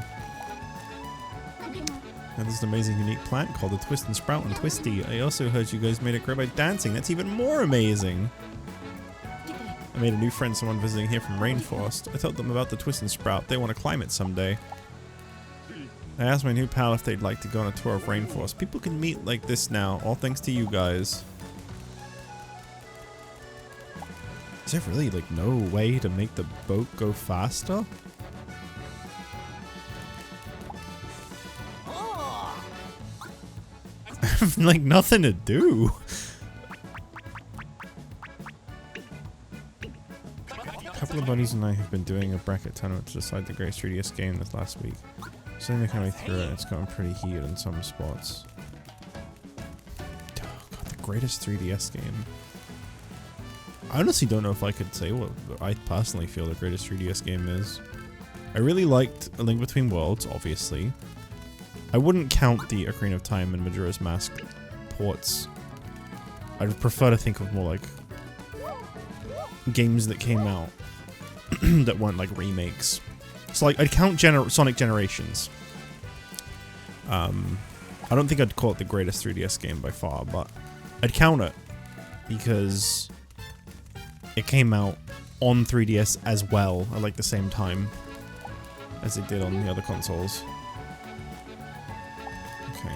Speaker 1: And there's an amazing unique plant called the Twist and Sprout and Twisty. I also heard you guys made it grow by dancing. That's even more amazing. I made a new friend, someone visiting here from Rainforest. I told them about the Twist and Sprout. They want to climb it someday. I asked my new pal if they'd like to go on a tour of Rainforest. People can meet like this now, all thanks to you guys. Is there really like no way to make the boat go faster? Like nothing to do. A couple of buddies and I have been doing a bracket tournament to decide the greatest 3DS game this last week. So making my way through it, it's gotten pretty heated in some spots. Oh god, the greatest 3DS game. I honestly don't know if I could say what I personally feel the greatest 3DS game is. I really liked A Link Between Worlds, obviously. I wouldn't count the Ocarina of Time and Majora's Mask ports. I'd prefer to think of more like games that came out that weren't like remakes. So like I'd count Sonic Generations. I don't think I'd call it the greatest 3DS game by far, but I'd count it because it came out on 3DS as well at like the same time as it did on the other consoles. Okay.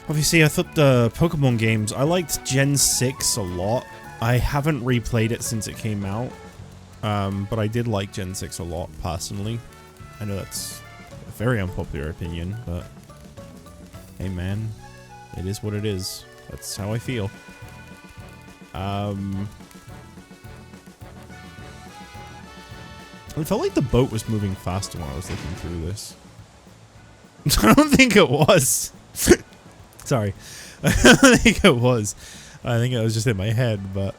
Speaker 1: Obviously I thought the Pokemon games, I liked Gen 6 a lot. I haven't replayed it since it came out. But I did like Gen 6 a lot, personally. I know that's a very unpopular opinion, but hey man, it is what it is. That's how I feel. It felt like the boat was moving faster when I was looking through this. I don't think it was. Sorry. I don't think it was. I think it was just in my head, but...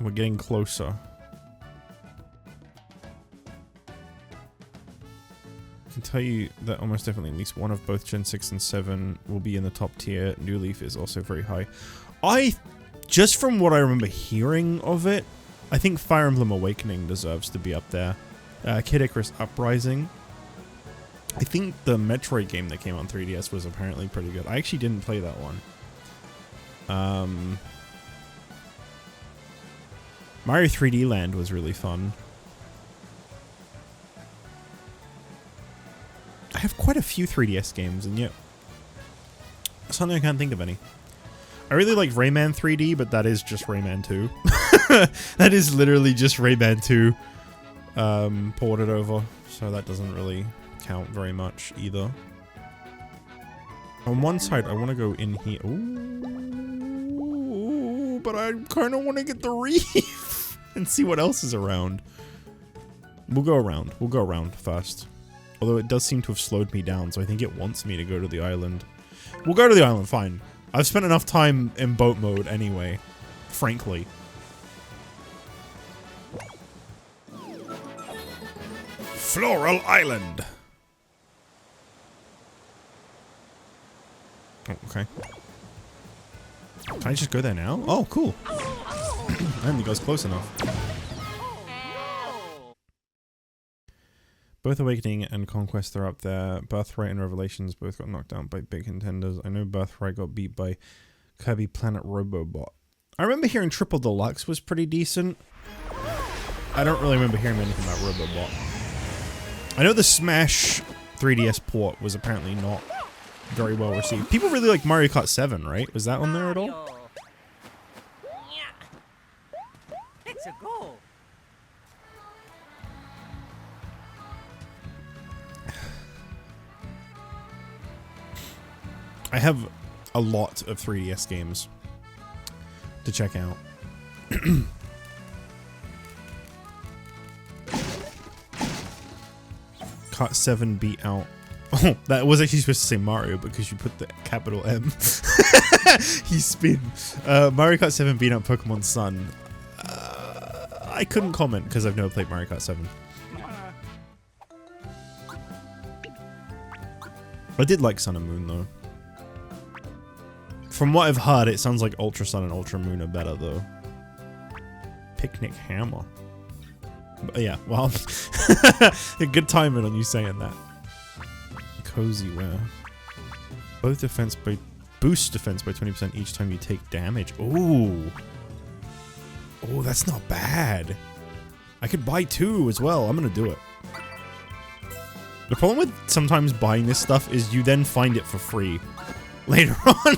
Speaker 1: We're getting closer. I can tell you that almost definitely at least one of both Gen 6 and 7 will be in the top tier. New Leaf is also very high. Just from what I remember hearing of it, I think Fire Emblem Awakening deserves to be up there. Kid Icarus Uprising. I think the Metroid game that came on 3DS was apparently pretty good. I actually didn't play that one. Mario 3D Land was really fun. I have quite a few 3DS games, and yet suddenly I can't think of any. I really like Rayman 3D, but that is just Rayman 2. That is literally just Rayman 2 ported over, so that doesn't really count very much either. On one side, I want to go in here. Ooh, but I kind of want to get the reef and see what else is around. We'll go around. We'll go around first. Although it does seem to have slowed me down, so I think it wants me to go to the island. We'll go to the island, fine. I've spent enough time in boat mode anyway, frankly. Floral Island! Oh, okay. Can I just go there now? Oh, cool. I didn't think I was close enough. Both Awakening and Conquest are up there. Birthright and Revelations both got knocked down by big contenders. I know Birthright got beat by Kirby Planet Robobot. I remember hearing Triple Deluxe was pretty decent. I don't really remember hearing anything about Robobot. I know the Smash 3DS port was apparently not very well received. People really like Mario Kart 7, right? Was that on there at all?
Speaker 2: It's a goal.
Speaker 1: I have a lot of 3DS games to check out. Kart 7 beat out. Oh, that was actually supposed to say Mario because you put the capital M. He spin. Mario Kart 7 beat out Pokemon Sun. I couldn't comment because I've never played Mario Kart 7. I did like Sun and Moon though. From what I've heard, it sounds like Ultra Sun and Ultra Moon are better though. Picnic Hammer. But yeah, well, good timing on you saying that. Cozy wear. Both defense by boost defense by 20% each time you take damage. Ooh. Oh, that's not bad. I could buy 2 as well. I'm gonna do it. The problem with sometimes buying this stuff is you then find it for free later on.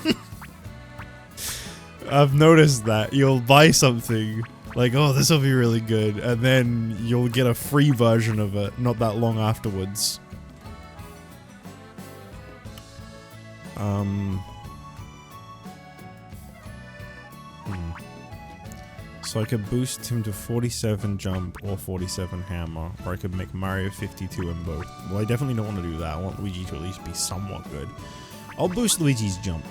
Speaker 1: I've noticed that. You'll buy something like, oh, this will be really good, and then you'll get a free version of it not that long afterwards. So I could boost him to 47 jump or 47 hammer, or I could make Mario 52 in both. Well, I definitely don't want to do that. I want Luigi to at least be somewhat good. I'll boost Luigi's jump.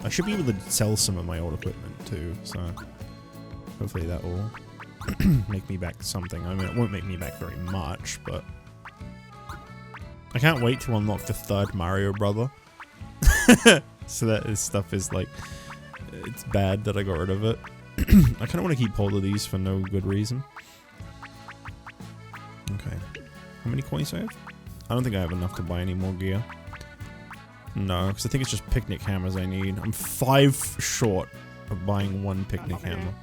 Speaker 1: I should be able to sell some of my old equipment too, so hopefully that will make me back something. I mean, it won't make me back very much, but I can't wait to unlock the 3rd Mario brother. So that his stuff is like, it's bad that I got rid of it. I kind of want to keep hold of these for no good reason. Okay. How many coins do I have? I don't think I have enough to buy any more gear. No, because I think it's just picnic hammers I need. I'm 5 short of buying 1 picnic hammer.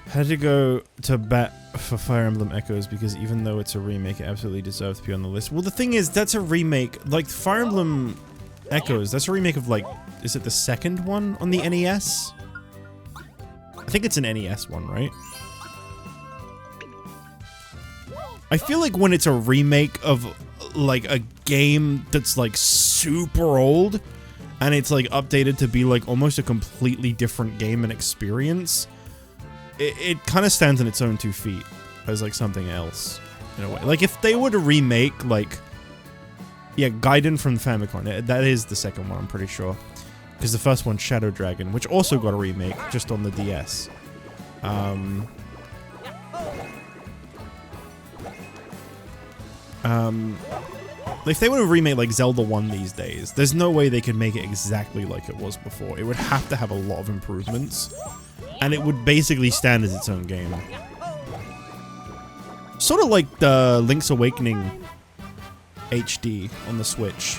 Speaker 1: Had to go to bat for Fire Emblem Echoes because even though it's a remake, it absolutely deserves to be on the list. Well, the thing is, that's a remake. Like, Fire Emblem Echoes, that's a remake of, like, is it the 2nd one on the NES? I think it's an NES one, right? I feel like when it's a remake of, like, a game that's, like, super old, and it's, like, updated to be, like, almost a completely different game and experience, it kind of stands on its own 2 feet as, like, something else, in a way. Like, if they were to remake, like, yeah, Gaiden from Famicom, that is the 2nd one, I'm pretty sure. Because the first one's Shadow Dragon, which also got a remake, just on the DS. If they were to remake, like, Zelda 1 these days, there's no way they could make it exactly like it was before. It would have to have a lot of improvements. And it would basically stand as its own game. Sort of like the Link's Awakening HD on the Switch.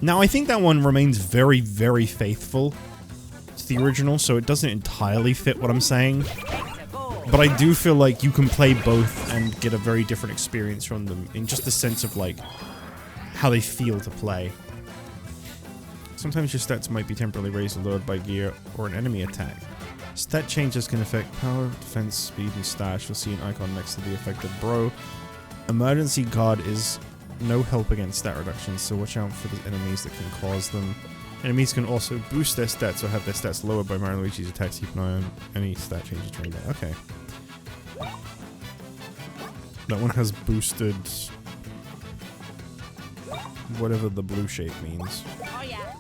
Speaker 1: Now, I think that one remains very, very faithful to the original, so it doesn't entirely fit what I'm saying. But I do feel like you can play both and get a very different experience from them, in just the sense of, like, how they feel to play. Sometimes your stats might be temporarily raised or lowered by gear or an enemy attack. Stat changes can affect power, defense, speed, and stash. You'll see an icon next to the affected bro. Emergency guard is no help against stat reductions, so watch out for the enemies that can cause them. Enemies can also boost their stats or have their stats lowered by Mario and Luigi's attacks. Keep an eye on any stat changes during that. Okay. That one has boosted whatever the blue shape means.
Speaker 2: Oh yeah.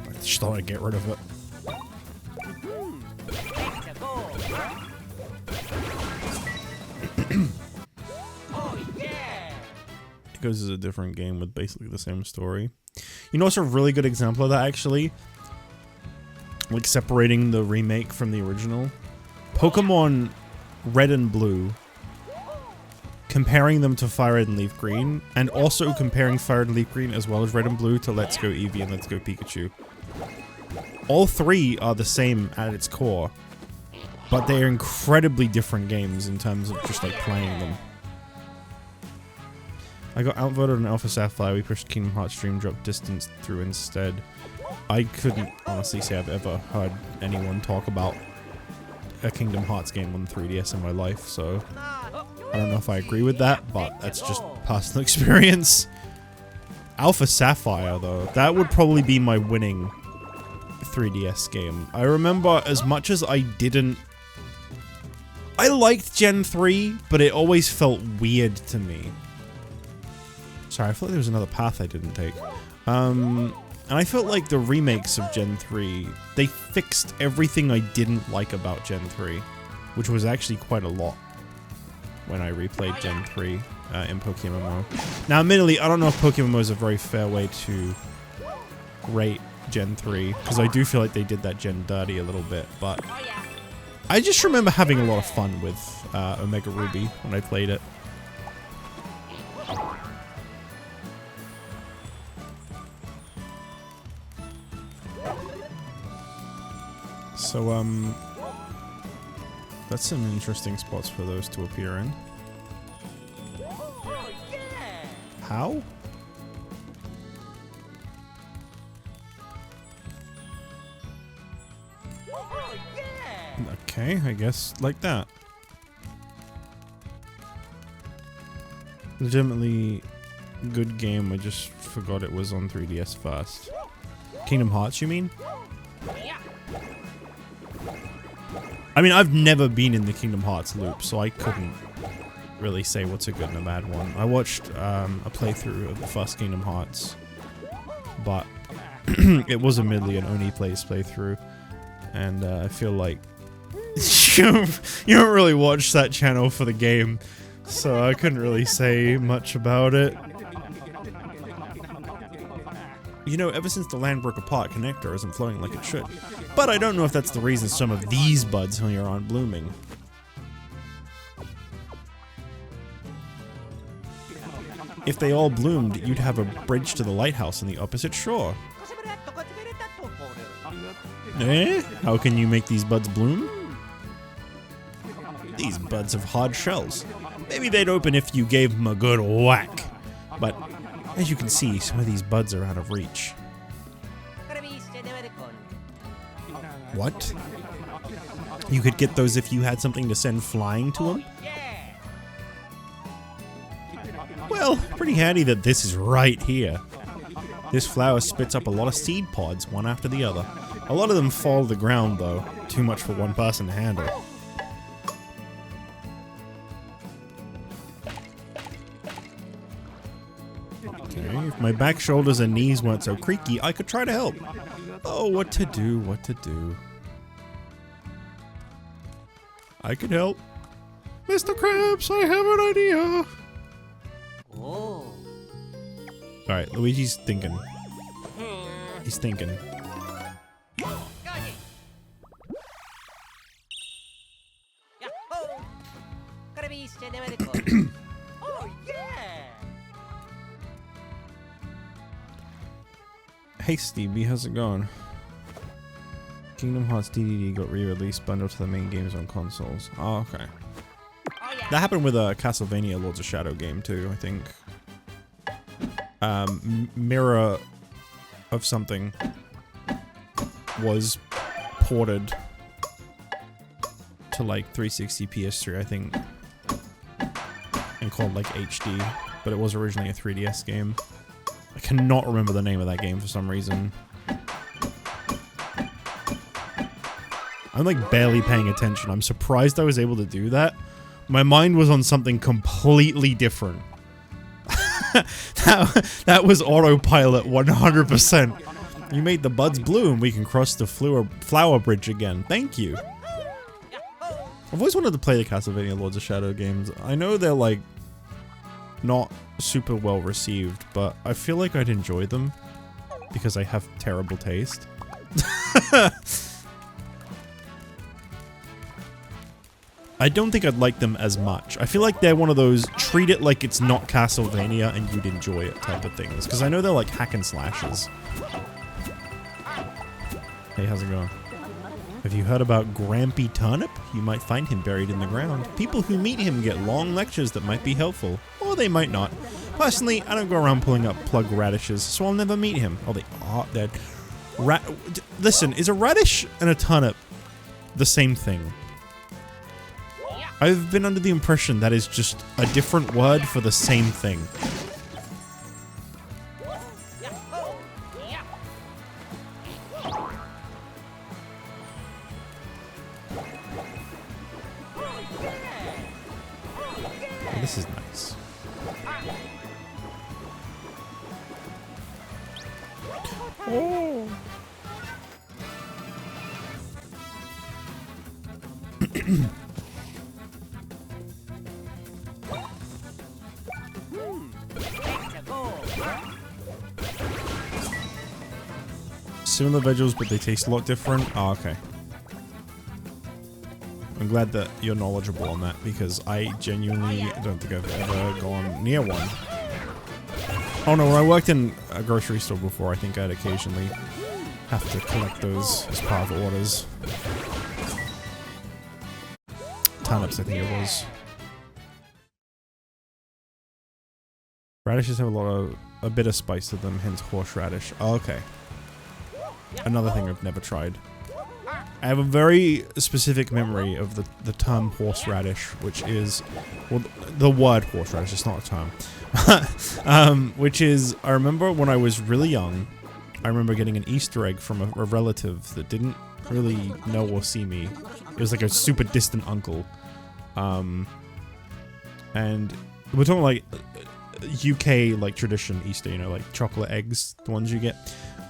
Speaker 1: I just thought I'd get rid of it. Echoes is a different game with basically the same story. You know what's a really good example of that, actually? Like, separating the remake from the original? Pokemon Red and Blue. Comparing them to Fire Red and Leaf Green. And also comparing Fire Red and Leaf Green as well as Red and Blue to Let's Go Eevee and Let's Go Pikachu. All 3 are the same at its core. But they are incredibly different games in terms of just, like, playing them. I got outvoted on Alpha Sapphire. We pushed Kingdom Hearts Dream Drop distance through instead. I couldn't honestly say I've ever heard anyone talk about a Kingdom Hearts game on 3DS in my life, so I don't know if I agree with that, but that's just personal experience. Alpha Sapphire, though, that would probably be my winning 3DS game. I remember as much as I liked Gen 3, but it always felt weird to me. Sorry, I feel like there was another path I didn't take. And I felt like the remakes of Gen 3, they fixed everything I didn't like about Gen 3, which was actually quite a lot when I replayed Gen 3 in Pokemon MMO. Now, admittedly, I don't know if Pokemon MMO is a very fair way to rate Gen 3, because I do feel like they did that gen dirty a little bit, but I just remember having a lot of fun with Omega Ruby when I played it. So, that's some interesting spots for those to appear in. How? Okay, I guess like that. Legitimately good game, I just forgot it was on 3DS first. Kingdom Hearts, you mean? I mean, I've never been in the Kingdom Hearts loop, so I couldn't really say what's a good and a bad one. I watched a playthrough of the first Kingdom Hearts, but it was admittedly an Only Plays playthrough, and I feel like you don't really watch that channel for the game, so I couldn't really say much about it. You know, ever since the land broke apart, Connector isn't flowing like it should. But I don't know if that's the reason some of these buds here aren't blooming. If they all bloomed, you'd have a bridge to the lighthouse on the opposite shore. Eh? How can you make these buds bloom? These buds have hard shells. Maybe they'd open if you gave them a good whack. But as you can see, some of these buds are out of reach. What? You could get those if you had something to send flying to them? Well, pretty handy that this is right here. This flower spits up a lot of seed pods, one after the other. A lot of them fall to the ground, though. Too much for one person to handle. Okay, if my back, shoulders, and knees weren't so creaky, I could try to help. Oh, what to do, what to do. I could help. Mr. Krabs, I have an idea.
Speaker 2: Oh.
Speaker 1: Alright, Luigi's thinking. He's thinking.
Speaker 2: Oh, yeah!
Speaker 1: Hey Stevie, how's it going? Kingdom Hearts DDD got re-released bundled to the main games on consoles. Oh, okay.
Speaker 2: Oh, yeah.
Speaker 1: That happened with a Castlevania Lords of Shadow game too, I think. Mirror of something was ported to like 360 PS3, I think, and called like HD, but it was originally a 3DS game. I cannot remember the name of that game for some reason. I'm like barely paying attention. I'm surprised I was able to do that. My mind was on something completely different. that was autopilot 100%. You made the buds bloom. We can cross the flower bridge again. Thank you. I've always wanted to play the Castlevania Lords of Shadow games. I know they're like not super well received, but I feel like I'd enjoy them because I have terrible taste. I don't think I'd like them as much. I feel like they're one of those treat it like it's not Castlevania and you'd enjoy it type of things. Because I know they're like hack and slashes. Hey, how's it going? Have you heard about Grampy Turnip? You might find him buried in the ground. People who meet him get long lectures that might be helpful. Or they might not. Personally, I don't go around pulling up plug radishes, so I'll never meet him. Oh, they are dead. Listen, is a radish and a turnip the same thing? I've been under the impression that is just a different word for the same thing. Oh, this is nice. Oh. Similar vegetables, but they taste a lot different. Oh, okay. I'm glad that you're knowledgeable on that because I genuinely don't think I've ever gone near one. Oh no, when I worked in a grocery store before, I think I'd occasionally have to collect those as part of orders. Turnips, I think it was. Radishes have a bit of spice to them, hence horseradish. Oh, okay. Another thing I've never tried. I have a very specific memory of the term horseradish, which is, well, the word horseradish, it's not a term. Which is, I remember when I was really young, I remember getting an Easter egg from a relative that didn't really know or see me. It was like a super distant uncle. And we're talking like UK like tradition Easter, you know, like chocolate eggs, the ones you get.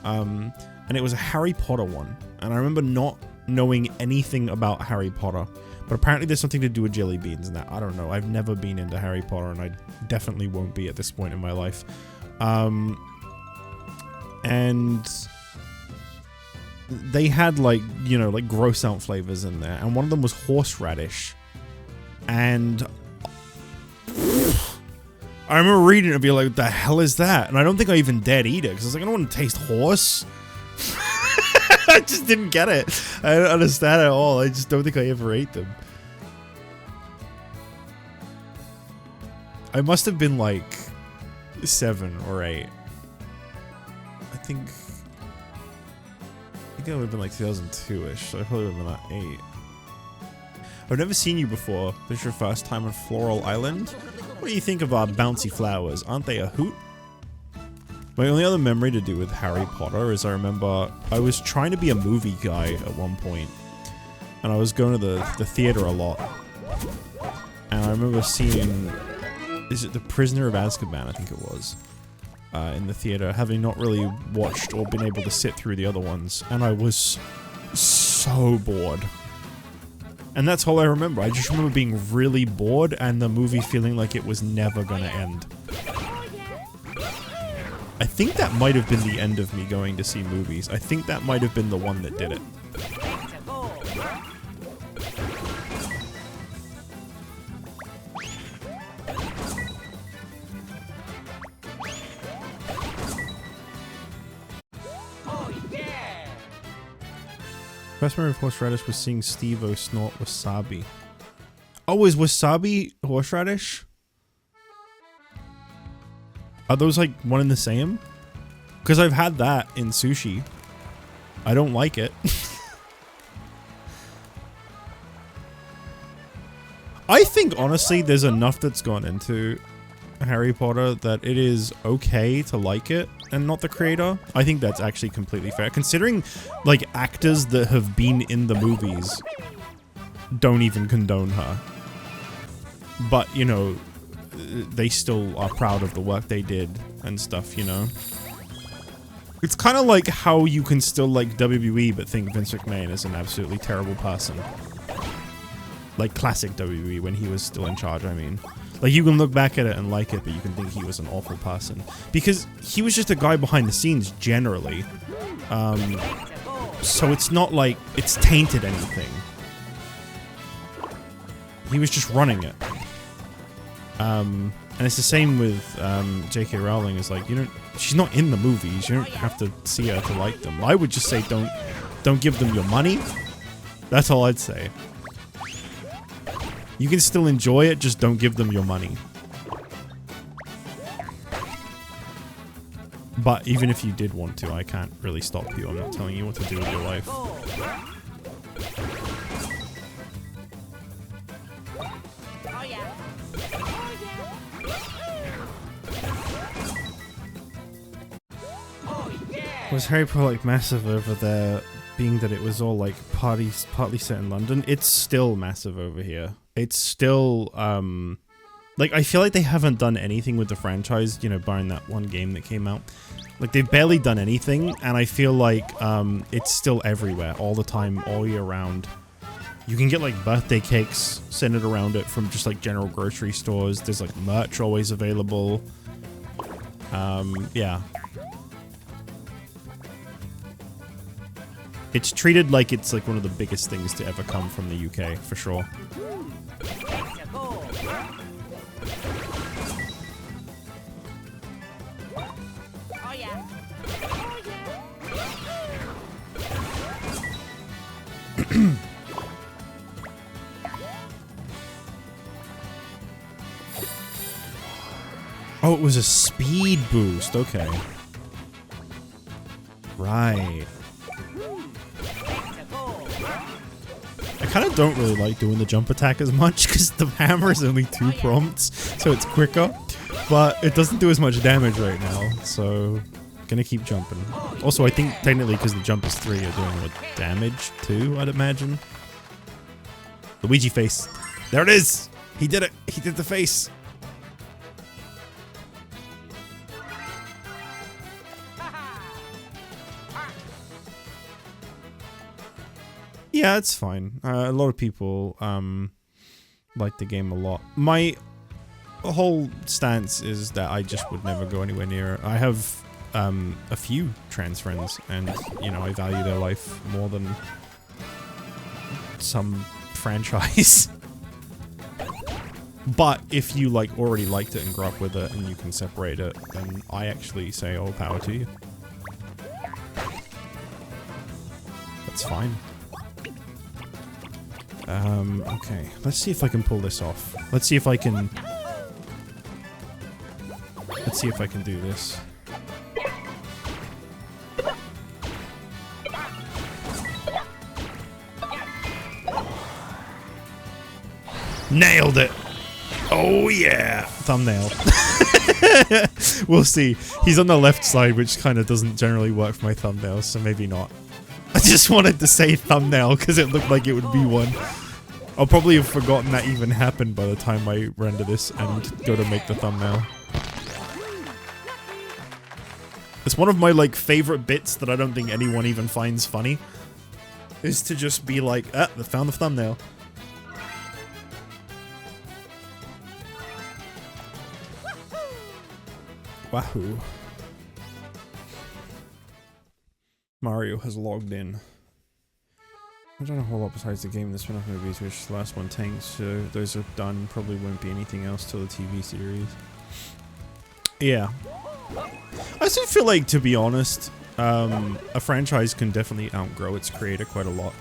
Speaker 1: And it was a Harry Potter one. And I remember not knowing anything about Harry Potter. But apparently there's something to do with jelly beans and that. I don't know. I've never been into Harry Potter and I definitely won't be at this point in my life. And they had like, you know, like gross out flavors in there. And one of them was horseradish. And I remember reading it and be like, what the hell is that? And I don't think I even dared eat it because I was like, I don't want to taste horse. I just didn't get it. I don't understand it at all. I just don't think I ever ate them. I must have been like 7 or 8. I think it would have been like 2002-ish, so I probably would have been like 8. I've never seen you before. This is your first time on Floral Island? What do you think of our bouncy flowers? Aren't they a hoot? My only other memory to do with Harry Potter is I remember I was trying to be a movie guy at one point, and I was going to the theater a lot. And I remember seeing, is it The Prisoner of Azkaban, I think it was, in the theater, having not really watched or been able to sit through the other ones, and I was so bored. And that's all I remember. I just remember being really bored and the movie feeling like it was never gonna end. I think that might have been the end of me going to see movies. I think that might have been the one that did it. First memory of horseradish was seeing Steve-O snort wasabi. Oh, is wasabi horseradish? Are those like one and the same? Because I've had that in sushi. I don't like it. I think honestly there's enough that's gone into Harry Potter that it is okay to like it and not the creator. I think that's actually completely fair. Considering like actors that have been in the movies don't even condone her. But, you know, they still are proud of the work they did and stuff, you know? It's kind of like how you can still like WWE but think Vince McMahon is an absolutely terrible person. Like classic WWE when he was still in charge, I mean. Like you can look back at it and like it, but you can think he was an awful person. Because he was just a guy behind the scenes, generally. So it's not like it's tainted anything. He was just running it. And it's the same with J.K. Rowling. Is like, you don't. She's not in the movies. You don't have to see her to like them. I would just say don't give them your money. That's all I'd say. You can still enjoy it, just don't give them your money. But even if you did want to, I can't really stop you. I'm not telling you what to do with your life. Was Harry Potter like massive over there, being that it was all like partly set in London? It's still massive over here. It's still like I feel like they haven't done anything with the franchise, you know, barring that one game that came out. Like they've barely done anything, and I feel like it's still everywhere, all the time, all year round. You can get like birthday cakes centered around it from just like general grocery stores. There's like merch always available. Yeah. It's treated like it's like one of the biggest things to ever come from the UK, for sure.
Speaker 2: Oh yeah.
Speaker 1: Oh, it was a speed boost. Okay. Right. I kind of don't really like doing the jump attack as much because the hammer is only 2 prompts, so it's quicker. But it doesn't do as much damage right now, so gonna keep jumping. Also, I think technically because the jump is 3, you're doing what, damage too, I'd imagine. Luigi face. There it is! He did it! He did the face! Yeah, it's fine. A lot of people like the game a lot. My whole stance is that I just would never go anywhere near it. I have a few trans friends, and you know I value their life more than some franchise. But if you like already liked it and grew up with it, and you can separate it, then I actually say all power to you. That's fine. Okay. Let's see if I can pull this off. Let's see if I can do this. Nailed it! Oh yeah! Thumbnail. We'll see. He's on the left side, which kind of doesn't generally work for my thumbnails, so maybe not. I just wanted to say thumbnail because it looked like it would be one. I'll probably have forgotten that even happened by the time I render this and go to make the thumbnail. It's one of my like favorite bits that I don't think anyone even finds funny. Is to just be like, ah, I found the thumbnail. Wahoo. Mario has logged in. I don't know a whole lot besides the game. This one movie, which the last one tanks, so those are done. Probably won't be anything else till the TV series. Yeah. I still feel like, to be honest, a franchise can definitely outgrow its creator quite a lot.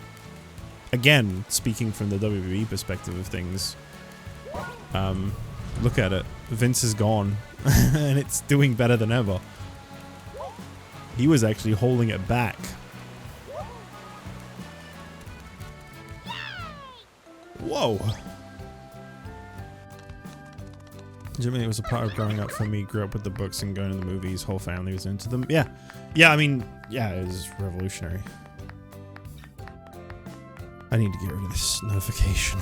Speaker 1: Again, speaking from the WWE perspective of things, look at it. Vince is gone, and it's doing better than ever. He was actually holding it back. Whoa. Jimmy, it was a part of growing up for me. Grew up with the books and going to the movies. Whole family was into them. Yeah. Yeah, I mean, yeah, it was revolutionary. I need to get rid of this notification.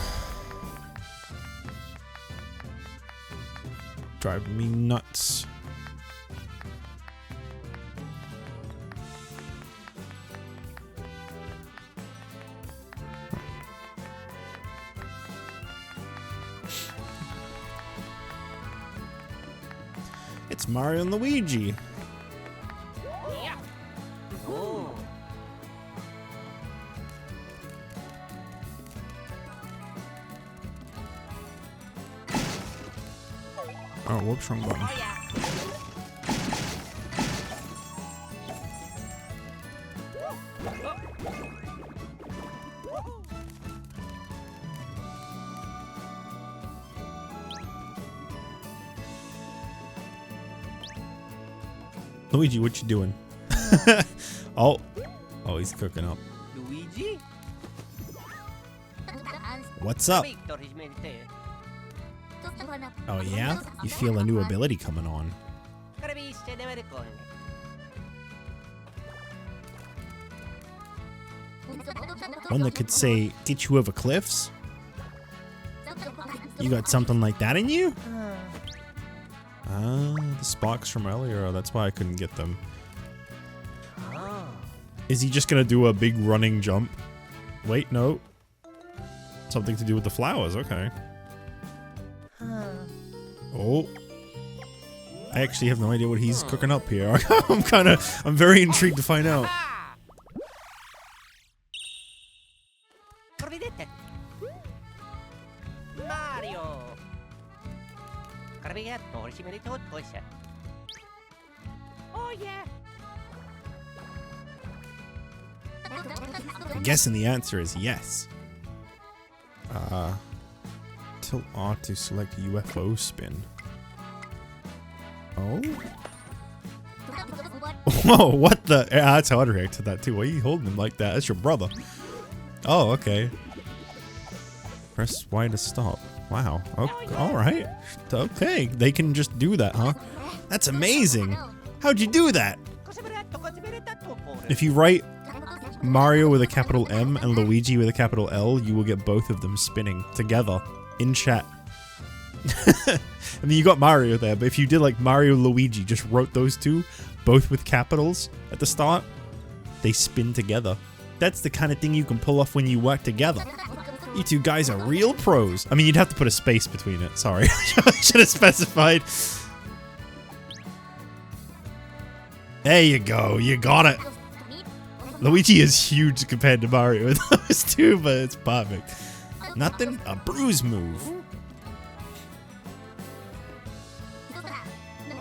Speaker 1: Driving me nuts. It's Mario and Luigi.
Speaker 2: Yeah. Oh.
Speaker 1: Oh, whoops, wrong button.
Speaker 2: Oh yeah.
Speaker 1: Luigi, what you doing? Oh, he's cooking up.
Speaker 2: Luigi?
Speaker 1: What's up? Oh yeah? You feel a new ability coming on. One that could say, get you over cliffs? You got something like that in you? Ah, the sparks from earlier. Oh, that's why I couldn't get them. Is he just gonna do a big running jump? Wait, no. Something to do with the flowers, okay. Oh. I actually have no idea what he's cooking up here. I'm very intrigued to find out.
Speaker 2: Mario. Oh yeah.
Speaker 1: I'm guessing the answer is yes. Tilt R to select UFO spin. Oh? Whoa, what the? Yeah, that's how I'd react to that too. Why are you holding him like that? That's your brother. Oh, okay. Press Y to stop. Wow. Okay, alright. Okay, they can just do that, huh? That's amazing. How'd you do that? If you write Mario with a capital M and Luigi with a capital L, you will get both of them spinning together in chat. I mean, you got Mario there, but if you did like Mario Luigi, just wrote those two, both with capitals at the start, they spin together. That's the kind of thing you can pull off when you work together. You two guys are real pros. I mean, you'd have to put a space between it. Sorry. I should have specified. There you go. You got it. Luigi is huge compared to Mario with those two, but it's perfect. Nothing? A bruise move.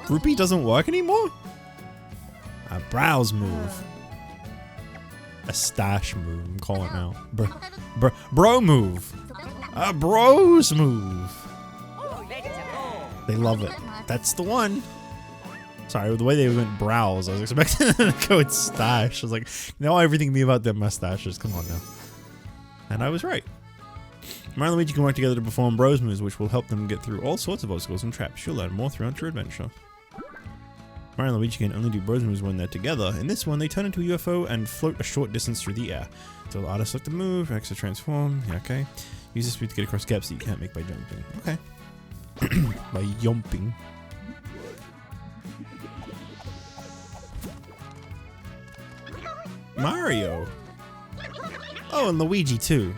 Speaker 1: Rupee doesn't work anymore? A browse move. A stash move, I'm calling it now. Bro move. A bros move. They love it. That's the one. Sorry, the way they went browse, I was expecting them to go with stash. I was like, now everything can be about their mustaches. Come on now. And I was right. Mario and Luigi can work together to perform bros moves, which will help them get through all sorts of obstacles and traps. You'll learn more throughout your adventure. Mario and Luigi can only do bros moves when they're together. In this one, they turn into a UFO and float a short distance through the air. So the artist select a move, X to transform. Yeah, okay. Use this speed to get across gaps that you can't make by jumping. Okay. By jumping. Mario. Oh, and Luigi too.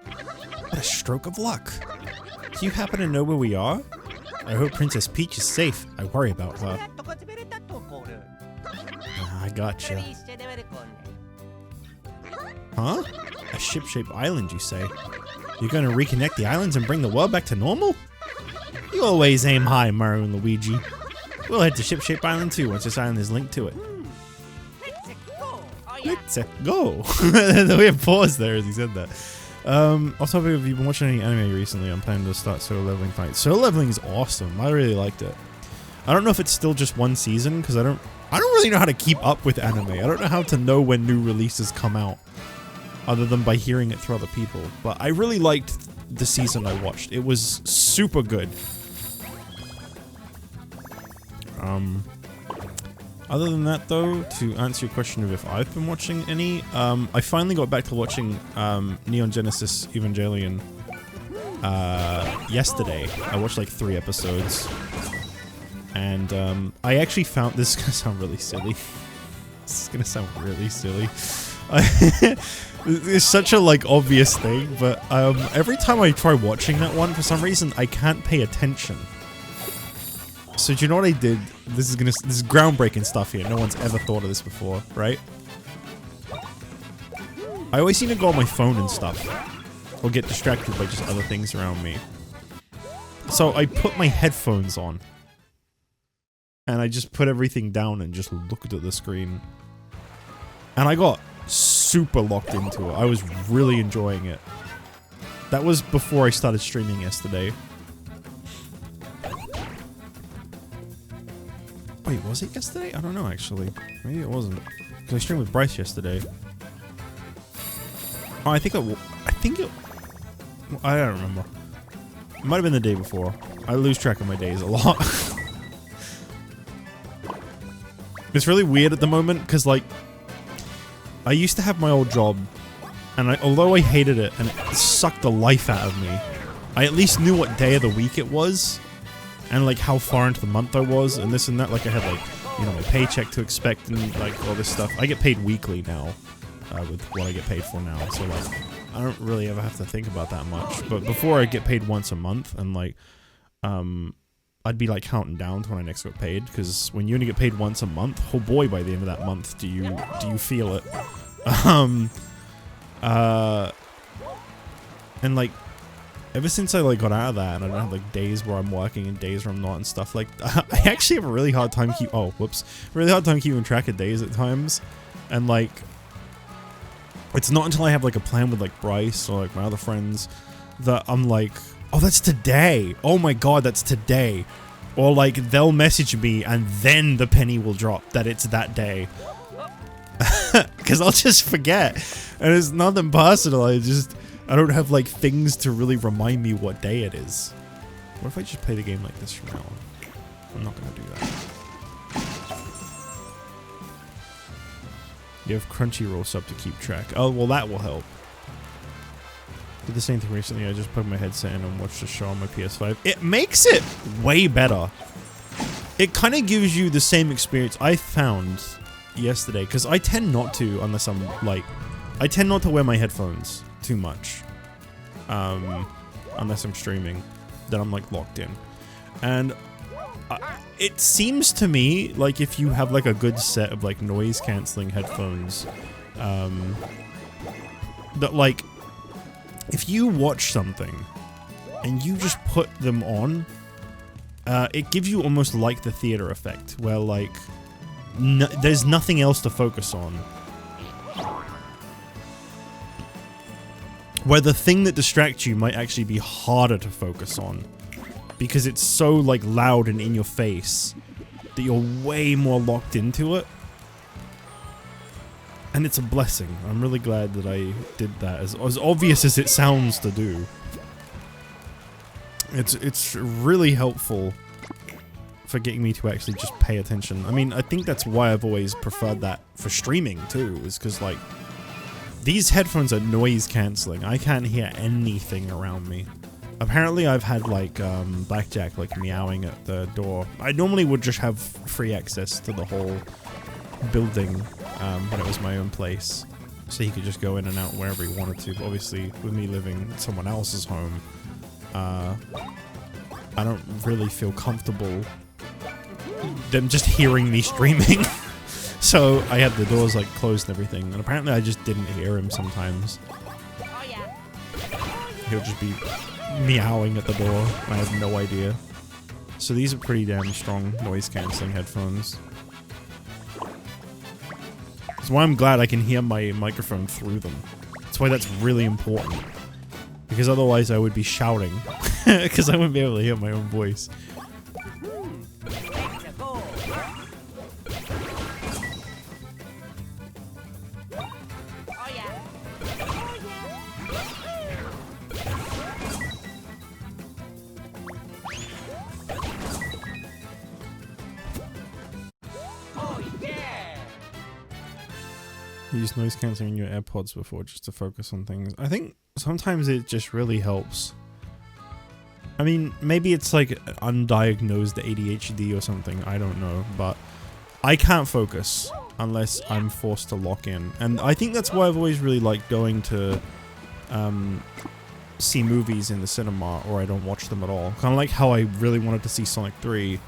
Speaker 1: What a stroke of luck. Do you happen to know where we are? I hope Princess Peach is safe. I worry about her. I gotcha. Huh? A ship-shaped island, you say? You're gonna reconnect the islands and bring the world back to normal? You always aim high, Mario and Luigi. We'll head to Ship-Shaped Island too once this island is linked to it. Let's go. The way it paused there as he said that. Off topic, have you been watching any anime recently? I'm planning to start solo leveling fight. Solo leveling is awesome. I really liked it. I don't know if it's still just one season because I don't really know how to keep up with anime. I don't know how to know when new releases come out other than by hearing it through other people. But I really liked the season I watched. It was super good. Other than that, though, to answer your question of if I've been watching any, I finally got back to watching Neon Genesis Evangelion yesterday. I watched like 3 episodes, and I actually found this is gonna sound really silly. This is gonna sound really silly. It's such a like obvious thing, but every time I try watching that one, for some reason I can't pay attention. So do you know what I did? This is groundbreaking stuff here. No one's ever thought of this before, right? I always seem to go on my phone and stuff, or get distracted by just other things around me. So I put my headphones on, and I just put everything down and just looked at the screen. And I got super locked into it. I was really enjoying it. That was before I started streaming yesterday. Wait, was it yesterday? I don't know, actually. Maybe it wasn't. Because I streamed with Bryce yesterday. Oh, I think it... I don't remember. It might have been the day before. I lose track of my days a lot. It's really weird at the moment, because, like... I used to have my old job, and although I hated it and it sucked the life out of me, I at least knew what day of the week it was, and like how far into the month I was, and this and that. Like I had like, you know, my paycheck to expect and like all this stuff. I get paid weekly now, with what I get paid for now. So like, I don't really ever have to think about that much. But before I get paid once a month, and like, I'd be like counting down to when I next got paid, because when you only get paid once a month, oh boy, by the end of that month, do you feel it? And like, ever since I like got out of that, and I don't have like days where I'm working and days where I'm not and stuff, like I actually have a really hard time keeping track of days at times, and like, it's not until I have like a plan with like Bryce or like my other friends that I'm like, oh, that's today. Oh my god, that's today. Or like they'll message me and then the penny will drop that it's that day. Because I'll just forget. And it's nothing personal. I don't have like things to really remind me what day it is. What if I just play the game like this from now on? I'm not going to do that. You have Crunchyroll sub to keep track. Oh, well that will help. Did the same thing recently. I just put my headset in and watched a show on my PS5. It makes it way better. It kind of gives you the same experience I found yesterday, because I tend not to, unless I'm like, I tend not to wear my headphones too much, unless I'm streaming, then I'm like locked in. And it seems to me like if you have like a good set of like noise cancelling headphones, that like, if you watch something and you just put them on, it gives you almost like the theater effect, where like there's nothing else to focus on. Where the thing that distracts you might actually be harder to focus on, because it's so like loud and in your face that you're way more locked into it. And it's a blessing. I'm really glad that I did that, as obvious as it sounds to do. It's really helpful for getting me to actually just pay attention. I mean, I think that's why I've always preferred that for streaming too, is because like, these headphones are noise cancelling. I can't hear anything around me. Apparently I've had like Blackjack like meowing at the door. I normally would just have free access to the whole building when it was my own place, so he could just go in and out wherever he wanted to. But obviously with me living in someone else's home, I don't really feel comfortable them just hearing me streaming. So I had the doors like closed and everything, and apparently I just didn't hear him sometimes.
Speaker 2: Oh yeah.
Speaker 1: He'll just be meowing at the door. I have no idea. So these are pretty damn strong noise cancelling headphones. That's why I'm glad I can hear my microphone through them. That's why that's really important. Because otherwise I would be shouting. Because I wouldn't be able to hear my own voice.
Speaker 2: Oh yeah. Oh yeah.
Speaker 1: You use noise cancelling in your AirPods before just to focus on things. I think sometimes it just really helps. I mean, maybe it's like undiagnosed ADHD or something, I don't know, but I can't focus unless I'm forced to lock in. And I think that's why I've always really liked going to see movies in the cinema, or I don't watch them at all. Kind of like how I really wanted to see Sonic 3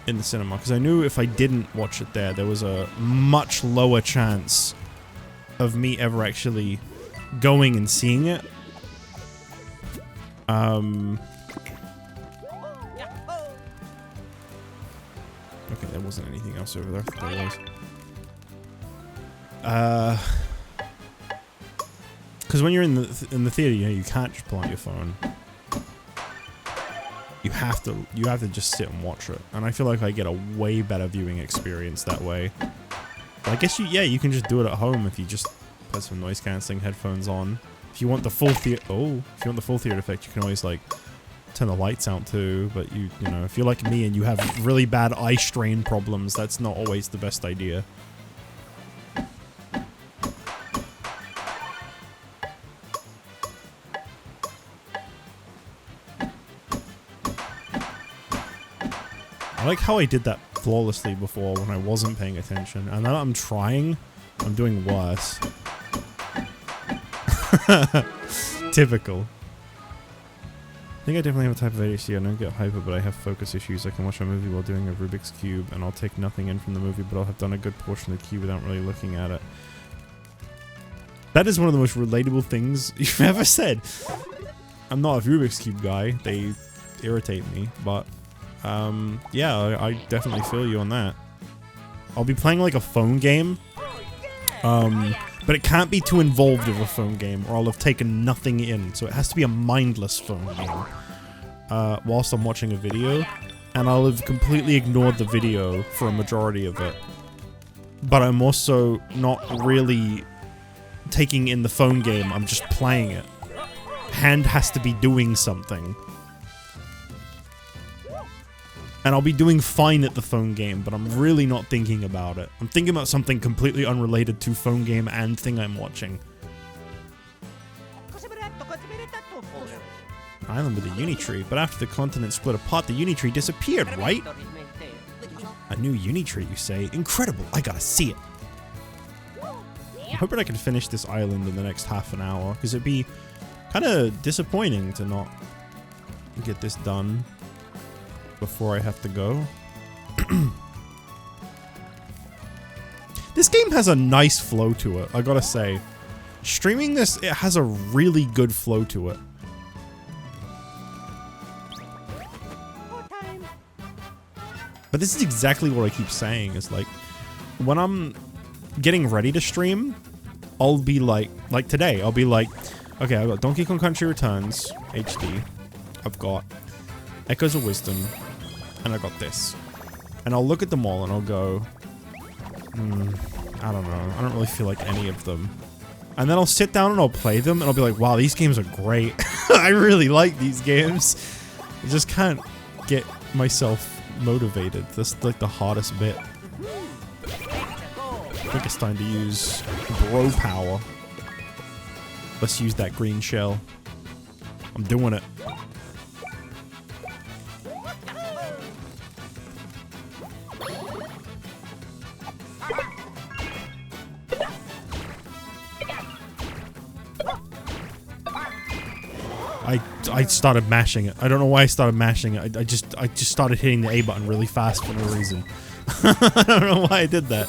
Speaker 1: in the cinema, because I knew if I didn't watch it there was a much lower chance of me ever actually going and seeing it. Okay, there wasn't anything else over there. I thought there was. Because when you're in the theater, you know, you can't just pull out your phone. You have to just sit and watch it, and I feel like I get a way better viewing experience that way. But I guess you can just do it at home if you just put some noise cancelling headphones on. If you want the full theater, if you want the full theater effect, you can always like turn the lights out too. But you know, if you're like me and you have really bad eye strain problems, that's not always the best idea. I like how I did that flawlessly before when I wasn't paying attention. And now that I'm trying, I'm doing worse. Typical. I think I definitely have a type of ADHD. I don't get hyper, but I have focus issues. I can watch a movie while doing a Rubik's Cube, and I'll take nothing in from the movie, but I'll have done a good portion of the cube without really looking at it. That is one of the most relatable things you've ever said. I'm not a Rubik's Cube guy. They irritate me, but yeah, I definitely feel you on that. I'll be playing like a phone game, but it can't be too involved of a phone game or I'll have taken nothing in. So it has to be a mindless phone game whilst I'm watching a video, and I'll have completely ignored the video for a majority of it. But I'm also not really taking in the phone game, I'm just playing it. Hand has to be doing something. And I'll be doing fine at the phone game, but I'm really not thinking about it. I'm thinking about something completely unrelated to phone game and thing I'm watching. Island with a uni tree, but after the continent split apart, the uni tree disappeared, right? A new uni tree, you say? Incredible, I gotta see it. I'm hoping I can finish this island in the next half an hour, because it'd be kind of disappointing to not get this done before I have to go. This game has a nice flow to it, I gotta say. Streaming this, it has a really good flow to it. But this is exactly what I keep saying, is like, when I'm getting ready to stream, I'll be like today, I'll be like, okay, I've got Donkey Kong Country Returns, HD, I've got Echoes of Wisdom, and I got this. And I'll look at them all and I'll go, I don't know, I don't really feel like any of them. And then I'll sit down and I'll play them and I'll be like, wow, these games are great. I really like these games. I just can't get myself motivated. That's like the hardest bit. I think it's time to use bro power. Let's use that green shell. I'm doing it. I started mashing it. I don't know why I started mashing it. I just started hitting the A button really fast for no reason. I don't know why I did that.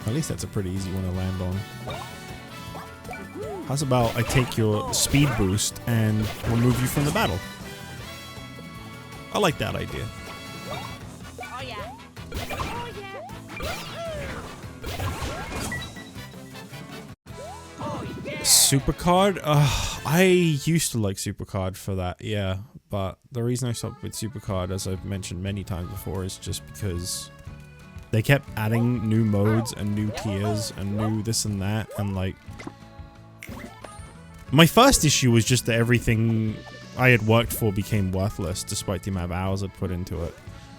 Speaker 1: At least that's a pretty easy one to land on. How's about I take your speed boost and remove you from the battle? I like that idea.
Speaker 2: Oh yeah. Oh yeah. Oh yeah.
Speaker 1: Supercard? I used to like Supercard for that, yeah. But the reason I stopped with Supercard, as I've mentioned many times before, is just because they kept adding new modes and new tiers and new this and that, and like... My first issue was just that everything I had worked for became worthless, despite the amount of hours I'd put into it.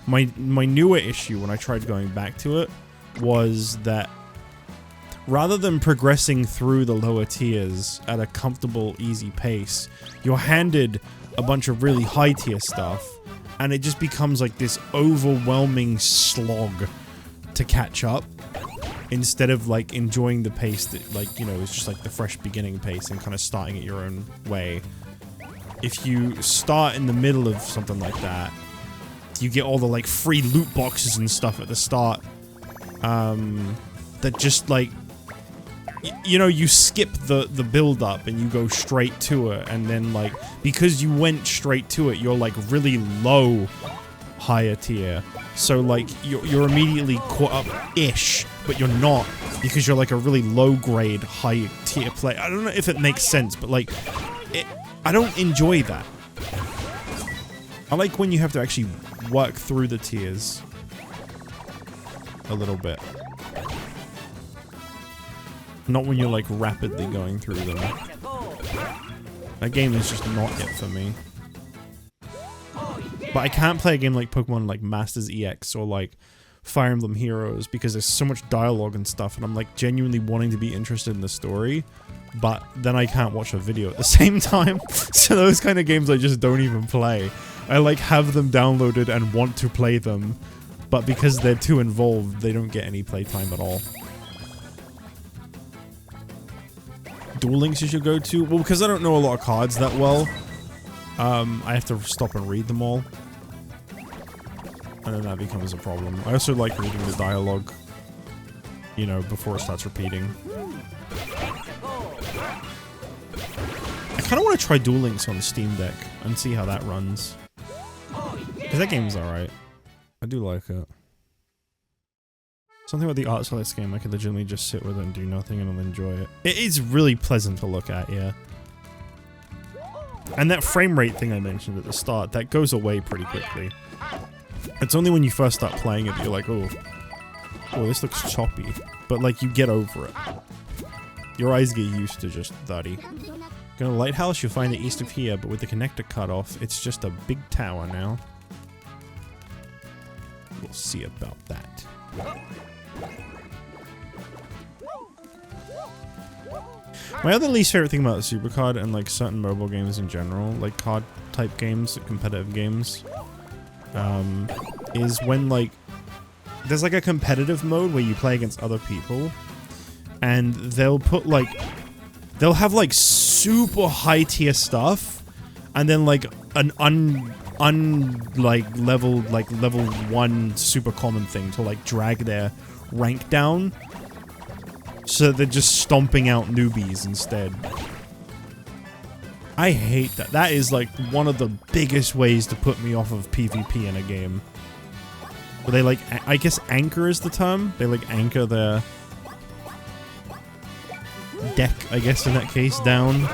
Speaker 1: My newer issue, when I tried going back to it, was that rather than progressing through the lower tiers at a comfortable, easy pace, you're handed a bunch of really high tier stuff, and it just becomes like this overwhelming slog to catch up, instead of like enjoying the pace that, like, you know, is just like the fresh beginning pace and kind of starting it your own way. If you start in the middle of something like that, you get all the like free loot boxes and stuff at the start, that just like, you know, you skip the build up and you go straight to it, and then like, because you went straight to it, you're like really low higher tier, so like you're immediately caught up-ish, but you're not, because you're like a really low grade high tier play. I don't know if it makes sense, but like, I don't enjoy that. I like when you have to actually work through the tiers a little bit. Not when you're like rapidly going through them. That game is just not it for me. But I can't play a game like Pokemon like Masters EX or like Fire Emblem Heroes because there's so much dialogue and stuff, and I'm like genuinely wanting to be interested in the story, but then I can't watch a video at the same time. So those kind of games I just don't even play. I like have them downloaded and want to play them, but because they're too involved, they don't get any playtime at all. Duel Links you should go to? Well, because I don't know a lot of cards that well, I have to stop and read them all. And then that becomes a problem. I also like reading the dialogue, you know, before it starts repeating. I kind of want to try Duel Links on Steam Deck and see how that runs. Because that game's alright. I do like it. Something about the art style of this game, I could legitimately just sit with it and do nothing and I'll enjoy it. It is really pleasant to look at, yeah. And that frame rate thing I mentioned at the start, that goes away pretty quickly. It's only when you first start playing it that you're like, oh, this looks choppy. But like, you get over it. Your eyes get used to just 30. Going to Lighthouse, you'll find it east of here, but with the connector cut off, it's just a big tower now. We'll see about that. My other least favorite thing about the Supercard and like certain mobile games in general, like card type games, competitive games, is when like there's like a competitive mode where you play against other people, and they'll put like they'll have like super high tier stuff, and then like an level 1 super common thing to like drag their rank down, so they're just stomping out newbies instead. I hate that. That is like one of the biggest ways to put me off of PvP in a game. Where they like, I guess anchor is the term. They like anchor their deck, I guess in that case, down.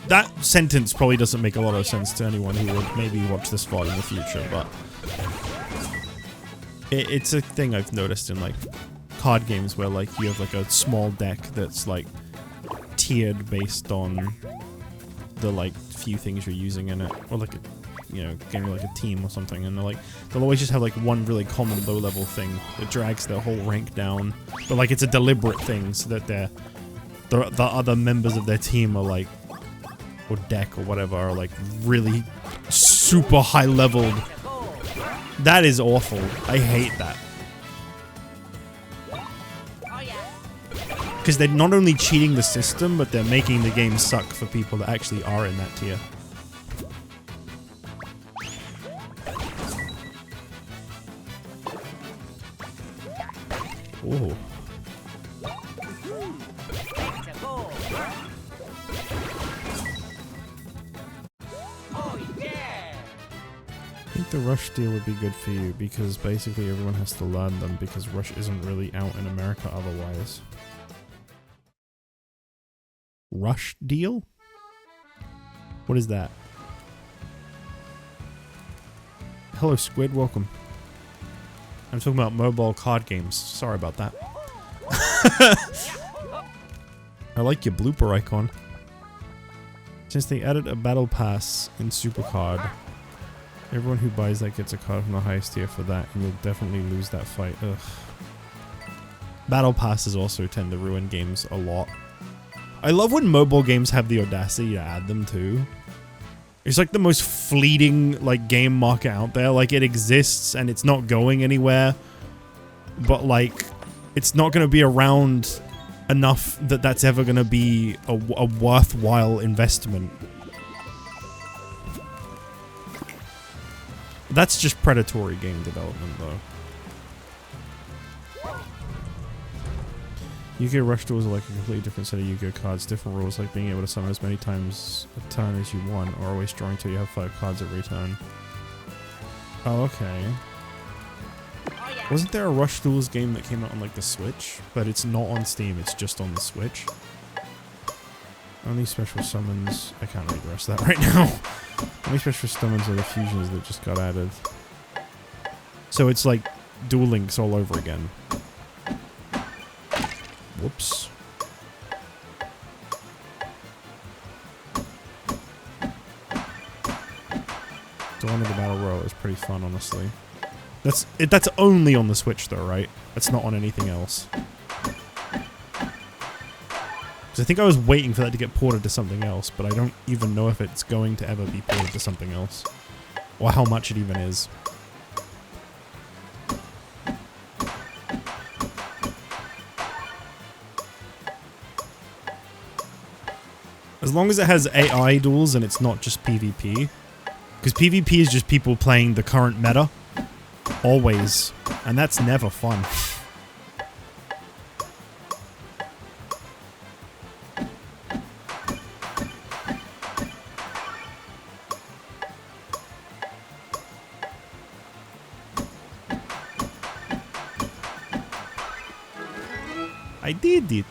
Speaker 1: That sentence probably doesn't make a lot of sense to anyone who would maybe watch this VOD in the future, but it's a thing I've noticed in like card games where like you have like a small deck that's like tiered based on the like few things you're using in it, or like a, you know, game like a team or something, and they'll always just have like one really common low level thing that drags their whole rank down, but like it's a deliberate thing so that the other members of their team are like, or deck or whatever, are like really super high leveled. That is awful. I hate that. Because they're not only cheating the system, but they're making the game suck for people that actually are in that tier. Oh. I think the Rush deal would be good for you, because basically everyone has to learn them, because Rush isn't really out in America otherwise. Rush deal? What is that? Hello Squid, welcome. I'm talking about mobile card games. Sorry about that. I like your blooper icon. Since they added a battle pass in Supercard, everyone who buys that gets a card from the highest tier for that, and you'll definitely lose that fight. Ugh. Battle passes also tend to ruin games a lot. I love when mobile games have the audacity to add them too. It's like the most fleeting like game market out there. Like it exists and it's not going anywhere, but like it's not going to be around enough that that's ever going to be a worthwhile investment. That's just predatory game development though. Yu-Gi-Oh! Rush duels are like a completely different set of Yu-Gi-Oh! Cards, different rules like being able to summon as many times a turn as you want, or always drawing till you have 5 cards every turn. Oh, okay. Wasn't there a Rush Duels game that came out on like the Switch? But it's not on Steam, it's just on the Switch. Only special summons... I can't read the rest of that right now. Only special summons are the fusions that just got added. So it's like Duel Links all over again. Whoops. Dawn of the Battle Royale is pretty fun, honestly. That's only on the Switch, though, right? That's not on anything else. Because I think I was waiting for that to get ported to something else, but I don't even know if it's going to ever be ported to something else. Or how much it even is. As long as it has AI duels and it's not just PvP. Because PvP is just people playing the current meta. Always. And that's never fun. I did it.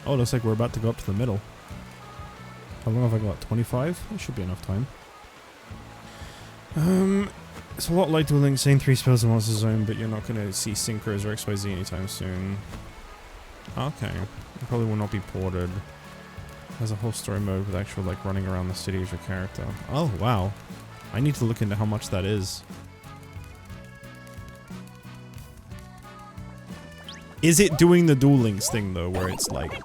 Speaker 1: Oh, looks like we're about to go up to the middle. How long have I got? 25? That should be enough time. It's a lot like dueling, saying 3 spells in Monster Zone, but you're not going to see Synchros or XYZ anytime soon. Okay. It probably will not be ported. There's a whole story mode with actual, like, running around the city as your character. Oh, wow. I need to look into how much that is. Is it doing the Duel Links thing, though, where it's, like,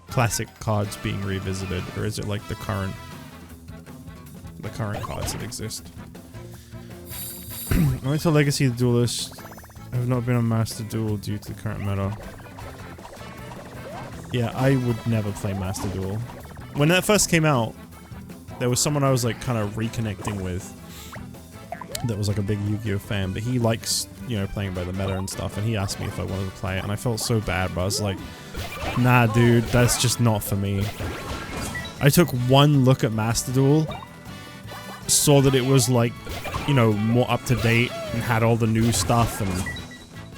Speaker 1: classic cards being revisited, or is it, like, the current cards that exist? Only to Legacy the Duelist. I have not been a Master Duel due to the current meta. Yeah, I would never play Master Duel. When that first came out, there was someone I was like kind of reconnecting with that was like a big Yu-Gi-Oh fan, but he likes, you know, playing by the meta and stuff, and he asked me if I wanted to play it, and I felt so bad, but I was like, nah dude, that's just not for me. I took one look at Master Duel, saw that it was like, you know, more up to date and had all the new stuff, and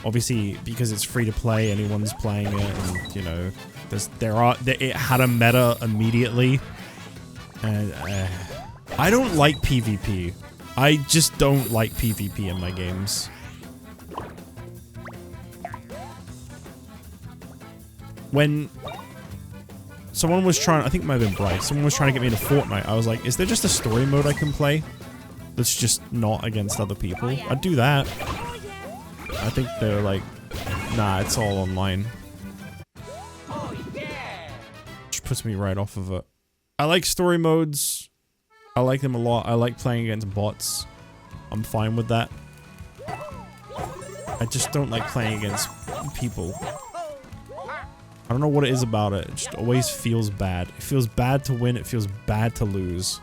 Speaker 1: obviously because it's free to play, anyone's playing it, and you know, it had a meta immediately, and I don't like PvP. I just don't like PvP in my games. When someone was trying, I think it might have been Bryce, someone was trying to get me into Fortnite, I was like, is there just a story mode I can play that's just not against other people? I'd do that. I think they're like, nah, it's all online. Which puts me right off of it. I like story modes. I like them a lot. I like playing against bots. I'm fine with that. I just don't like playing against people. I don't know what it is about it. It just always feels bad. It feels bad to win. It feels bad to lose.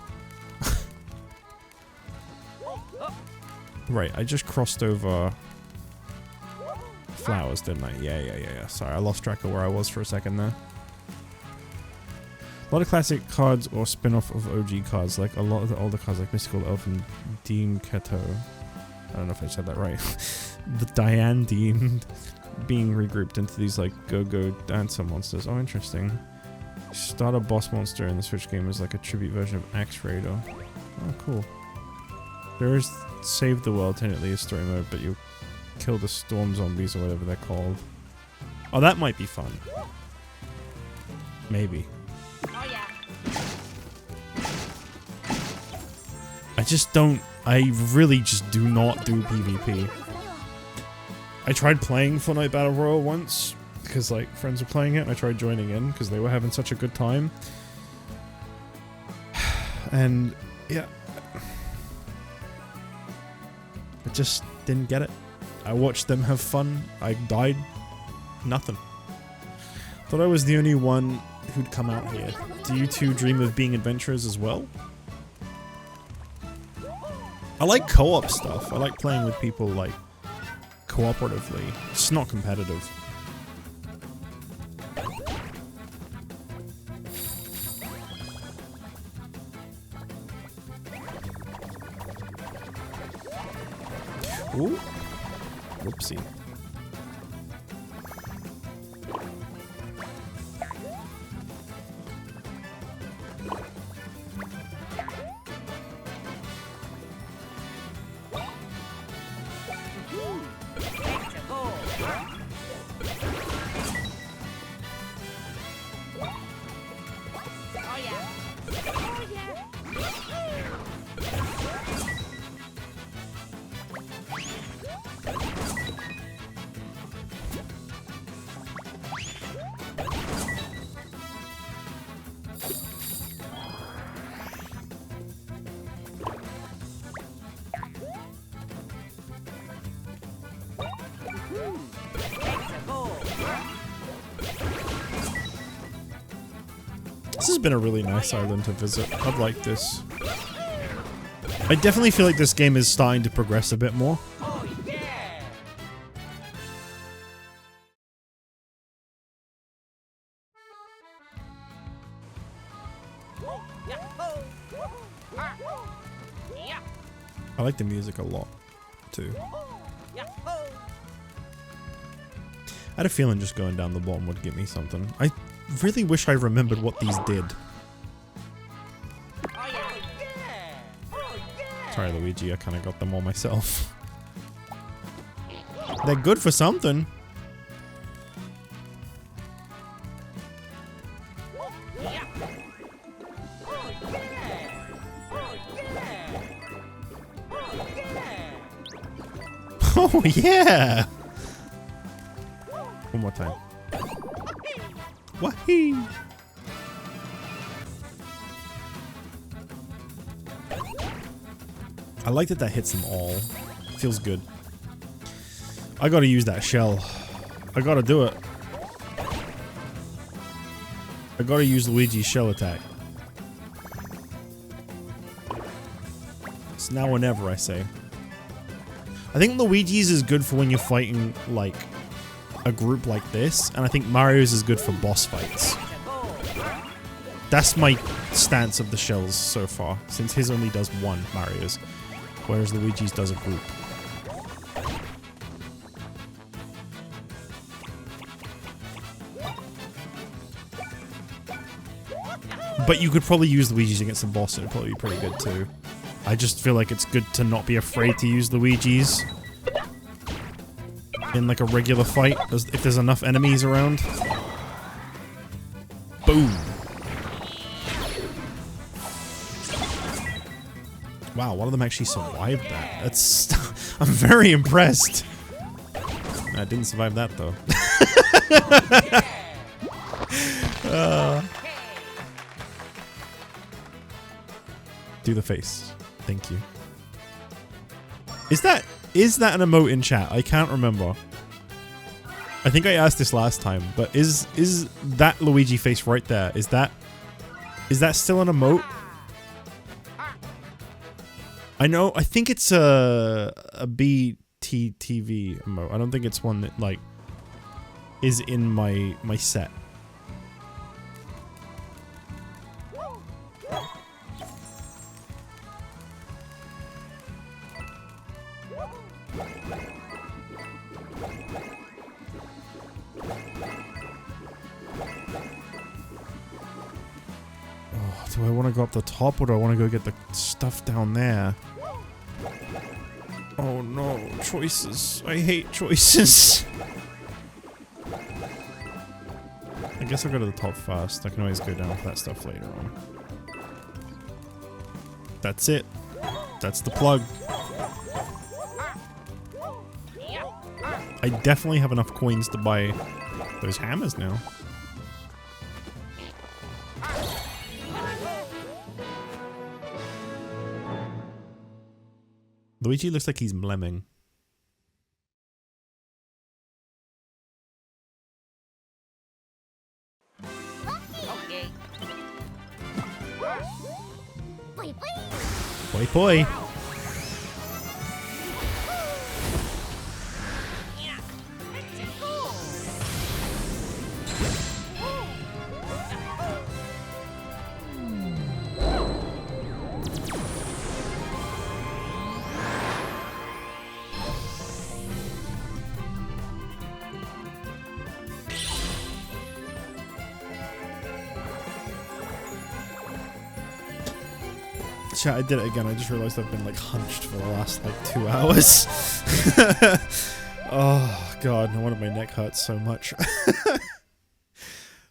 Speaker 1: Right, I just crossed over flowers, didn't I? Yeah. Sorry, I lost track of where I was for a second there. A lot of classic cards or spin-off of OG cards, like a lot of the older cards like Mystical Elf and Dean Keto. I don't know if I said that right. The Diane Dean being regrouped into these like go-go dancer monsters. Oh, interesting. Start a boss monster in the Switch game as like a tribute version of Axe Raider. Oh, cool. There is Save the World, technically a story mode, but you kill the storm zombies or whatever they're called. Oh, that might be fun. Maybe.
Speaker 2: Oh yeah.
Speaker 1: I really just do not do PvP. I tried playing Fortnite Battle Royale once, because like friends were playing it, and I tried joining in, because they were having such a good time. And, yeah. I just didn't get it. I watched them have fun. I died. Nothing. Thought I was the only one who'd come out here. Do you two dream of being adventurers as well? I like co-op stuff. I like playing with people, like, cooperatively. It's not competitive. Ooh. Whoopsie. This has been a really nice island to visit. I've liked this. I definitely feel like this game is starting to progress a bit more.
Speaker 2: Oh yeah! Yahoo! Ah! Yeah!
Speaker 1: I like the music a lot, too.
Speaker 2: Yahoo!
Speaker 1: I had a feeling just going down the bottom would get me something. I really wish I remembered what these did.
Speaker 2: Oh yeah! Oh yeah!
Speaker 1: Sorry, Luigi, I kind of got them all myself. They're good for something.
Speaker 2: Yeah! Oh yeah! Oh yeah! Oh yeah!
Speaker 1: Oh, yeah! One more time. Wahee! I like that hits them all. Feels good. I gotta use that shell. I gotta do it. I gotta use Luigi's shell attack. It's now or never, I say. I think Luigi's is good for when you're fighting, like, a group like this, and I think Mario's is good for boss fights. That's my stance of the shells so far, since his only does one, Mario's, whereas Luigi's does a group. But you could probably use Luigi's against the boss, and it'd probably be pretty good too. I just feel like it's good to not be afraid to use Luigi's in like a regular fight, if there's enough enemies around. Boom! Wow, one of them actually survived that. That's... I'm very impressed. I didn't survive that though. Do the face. Thank you. Is that an emote in chat? I can't remember. I think I asked this last time, but is that Luigi face right there? Is that still an emote? I know. I think it's a BTTV emote. I don't think it's one that like is in my set. Do I want to go up the top, or do I want to go get the stuff down there? Oh no, choices. I hate choices. I guess I'll go to the top first. I can always go down for that stuff later on. That's it. That's the plug. I definitely have enough coins to buy those hammers now. Luigi looks like he's mlemming.
Speaker 2: Okay.
Speaker 1: Poi poi. Chat, I did it again. I just realized I've been like hunched for the last like 2 hours. Oh god, no wonder my neck hurts so much.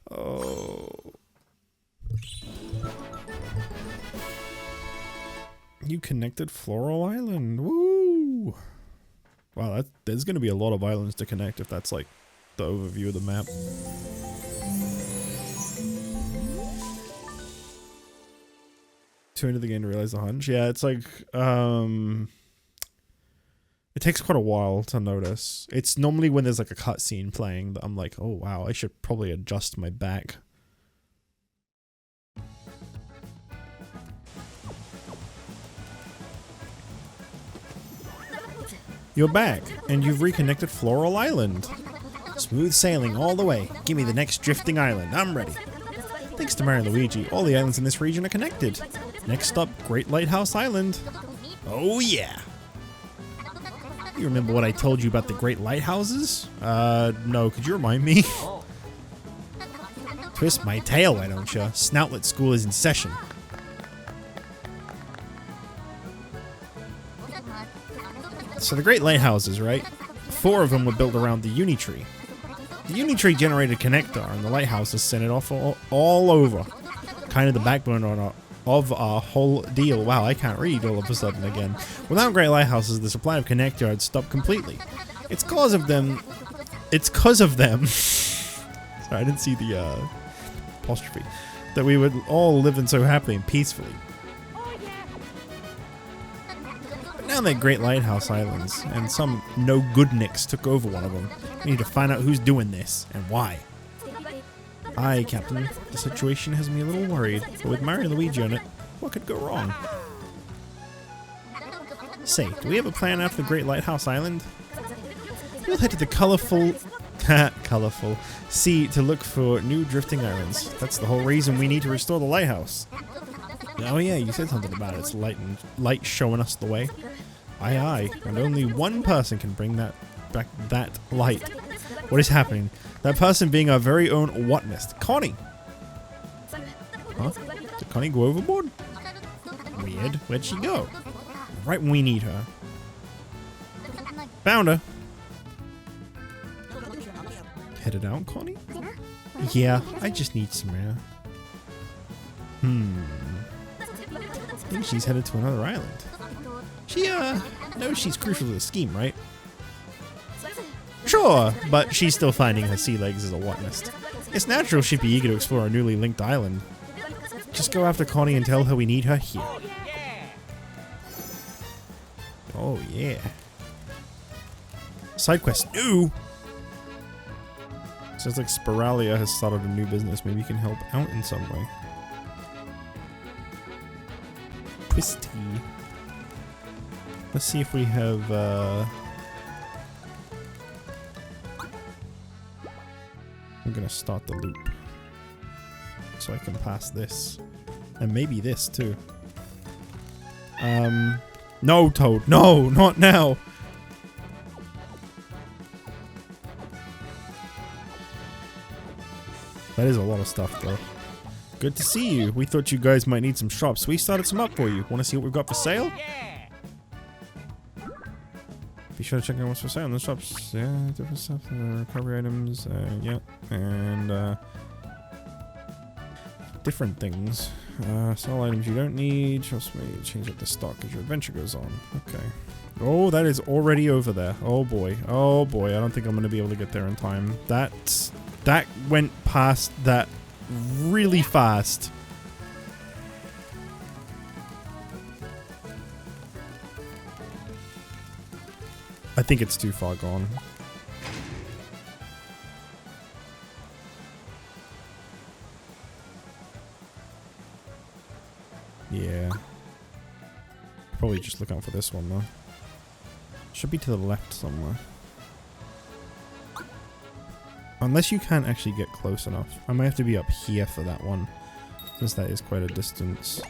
Speaker 1: Oh. You connected Floral Island. Woo! Wow, there's gonna be a lot of islands to connect if that's like the overview of the map. Too into the game to realize the hunch. Yeah, it's like It takes quite a while to notice. It's normally when there's like a cutscene playing that I'm like, oh wow, I should probably adjust my back. You're back, and you've reconnected Floral Island. Smooth sailing all the way. Give me the next drifting island. I'm ready. Thanks to Mario and Luigi, all the islands in this region are connected. Next up, Great Lighthouse Island. Oh yeah! You remember what I told you about the Great Lighthouses? No, could you remind me? Twist my tail, why don't you? Snoutlet School is in session. So the Great Lighthouses, right? 4 of them were built around the Uni Tree. The Uni Tree generated connector, and the lighthouses sent it off all over. Kind of the backbone of our whole deal. Wow, I can't read all of a sudden again. Without Great Lighthouses, the supply of connector had stopped completely. It's cause of them. Sorry, I didn't see the apostrophe. That we would all live in so happily and peacefully. Now they're Great Lighthouse Islands, and some no-good-nicks took over one of them. We need to find out who's doing this, and why. Aye, Captain. The situation has me a little worried, but with Mario and Luigi on it, what could go wrong? Say, do we have a plan after the Great Lighthouse Island? We'll head to the colorful sea to look for new drifting islands. That's the whole reason we need to restore the lighthouse. Oh yeah, you said something about its light showing us the way. Aye aye, and only one person can bring that light. What is happening? That person being our very own Whatnist, Connie. Huh? Did Connie go overboard? Weird. Where'd she go? Right when we need her. Found her. Headed out, Connie? Yeah, I just need some air. I think she's headed to another island. She, knows she's crucial to the scheme, right? Sure, but she's still finding her sea legs as a Whatnist. It's natural she'd be eager to explore a newly linked island. Just go after Connie and tell her we need her here. Oh, yeah. Side quest new! Sounds like Spiralia has started a new business. Maybe you can help out in some way. Twisty. Let's see if we have, I'm gonna start the loop. So I can pass this. And maybe this, too. No, Toad. No, not now! That is a lot of stuff, though. Good to see you. We thought you guys might need some shops. We started some up for you. Want to see what we've got for sale? Be sure to check out what's for sale in the shops. Yeah, different stuff. Recovery items. Yeah. And, different things. Sell items you don't need. Trust me, change up the stock as your adventure goes on. Okay. Oh, that is already over there. Oh, boy. Oh, boy. I don't think I'm going to be able to get there in time. That went past that really fast. I think it's too far gone. Yeah. Probably just look out for this one though. Should be to the left somewhere. Unless you can't actually get close enough. I might have to be up here for that one, since that is quite a distance.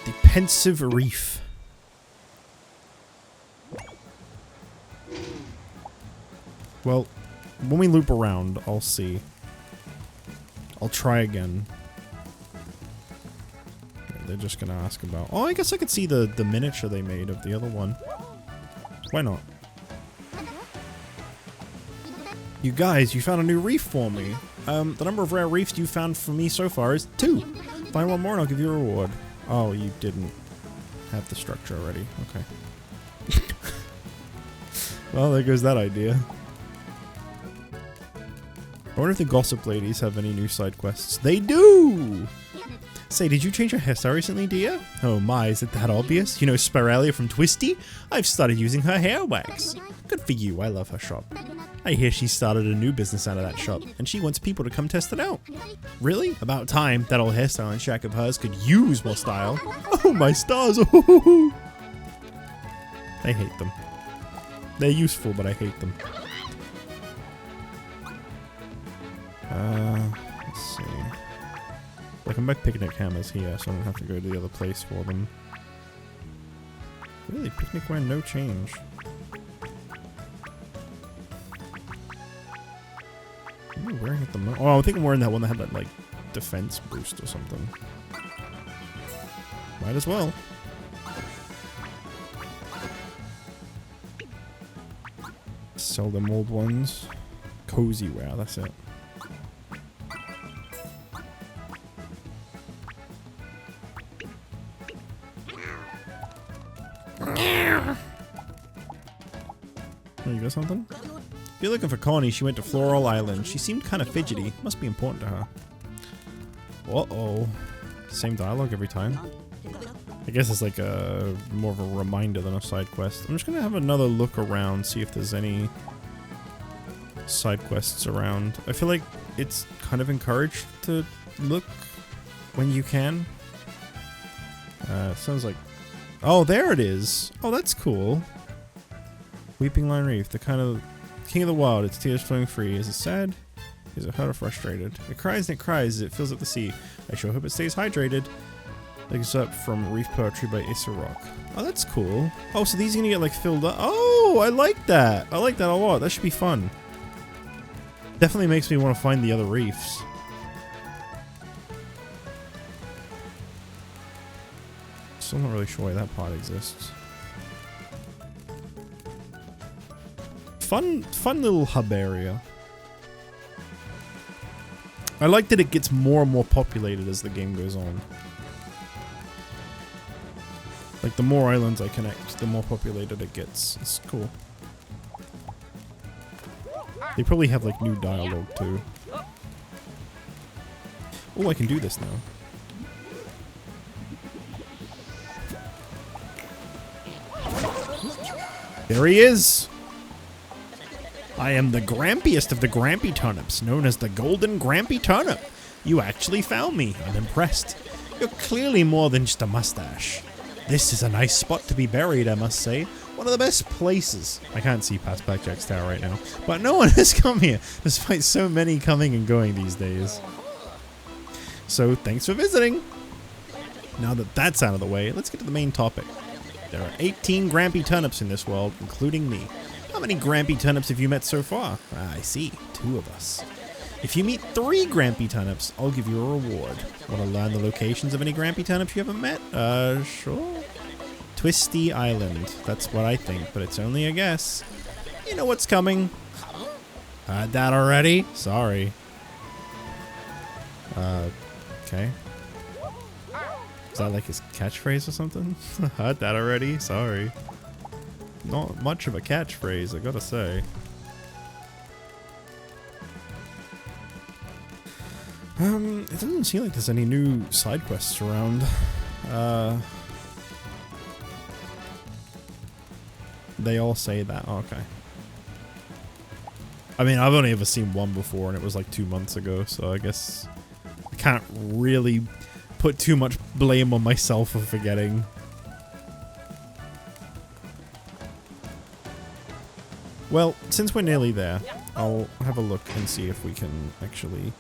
Speaker 1: The Pensive Reef. Well, when we loop around, I'll see. I'll try again. They're just gonna ask about... Oh, I guess I could see the miniature they made of the other one. Why not? You guys, you found a new reef for me. The number of rare reefs you found for me so far is 2. Find one more and I'll give you a reward. Oh, you didn't have the structure already. Okay. Well, there goes that idea. I wonder if the Gossip Ladies have any new side quests. They do! Say, did you change your hairstyle recently, dear? Oh my, is it that obvious? You know Spiralia from Twisty? I've started using her hair wax. Good for you, I love her shop. I hear she started a new business out of that shop, and she wants people to come test it out. Really? About time. That old hairstyling shack of hers could use more style. Oh my stars! I hate them. They're useful, but I hate them. Let's see. Like, my picnic hammer's here, so I don't have to go to the other place for them. Really? Picnic wear, no change. What am I wearing at the moment? Oh, I think I'm wearing that one that had that, like, defense boost or something. Might as well. Sell them old ones. Cozy wear, that's it. Oh, you got something? If you're looking for Connie, she went to Floral Island. She seemed kind of fidgety. Must be important to her. Uh-oh. Same dialogue every time. I guess it's like a more of a reminder than a side quest. I'm just gonna have another look around, see if there's any side quests around. I feel like it's kind of encouraged to look when you can. Sounds like... Oh, there it is! Oh, that's cool. Weeping Line Reef, the kind of king of the wild, its tears flowing free. Is it sad? Is it hurt or frustrated? It cries and it cries as it fills up the sea. I sure hope it stays hydrated. Looks up from Reef Poetry by Issa Rock. Oh, that's cool. Oh, so these are gonna get like filled up. Oh, I like that. I like that a lot. That should be fun. Definitely makes me want to find the other reefs. Still not really sure why that part exists. Fun little hub area. I like that it gets more and more populated as the game goes on. Like, the more islands I connect, the more populated it gets. It's cool. They probably have, like, new dialogue, too. Oh, I can do this now. There he is! I am the grampiest of the Grampy Turnips, known as the Golden Grampy Turnip. You actually found me. I'm impressed. You're clearly more than just a mustache. This is a nice spot to be buried, I must say. One of the best places. I can't see past Blackjack's Tower right now, but no one has come here, despite so many coming and going these days. So, thanks for visiting. Now that that's out of the way, let's get to the main topic. There are 18 Grampy Turnips in this world, including me. How many Grampy Turnips have you met so far? Ah, I see. 2 of us. If you meet 3 Grampy Turnips, I'll give you a reward. Want to learn the locations of any Grampy Turnips you haven't met? Sure. Twisty Island. That's what I think, but it's only a guess. You know what's coming. Heard that already? Sorry. Okay. Is that like his catchphrase or something? Heard that already? Sorry. Not much of a catchphrase, I gotta say. It doesn't seem like there's any new side quests around. They all say that. Oh, okay. I mean, I've only ever seen one before, and it was like 2 months ago, so I guess I can't really put too much blame on myself for forgetting. Well, since we're nearly there, I'll have a look and see if we can actually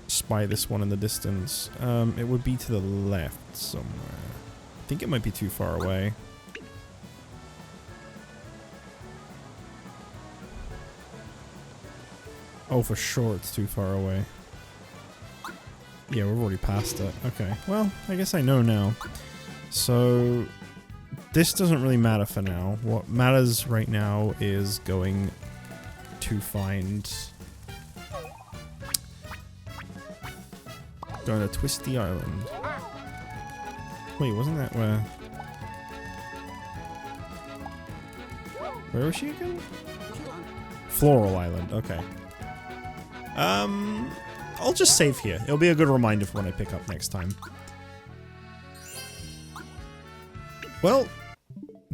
Speaker 1: spy this one in the distance. It would be to the left somewhere. I think it might be too far away. Oh, for sure it's too far away. Yeah, we've already passed it. Okay, well, I guess I know now. So, this doesn't really matter for now. What matters right now is going to find... Going to Twisty Island. Wait, wasn't that where... Where was she again? Floral Island, okay. I'll just save here. It'll be a good reminder for when I pick up next time. Well,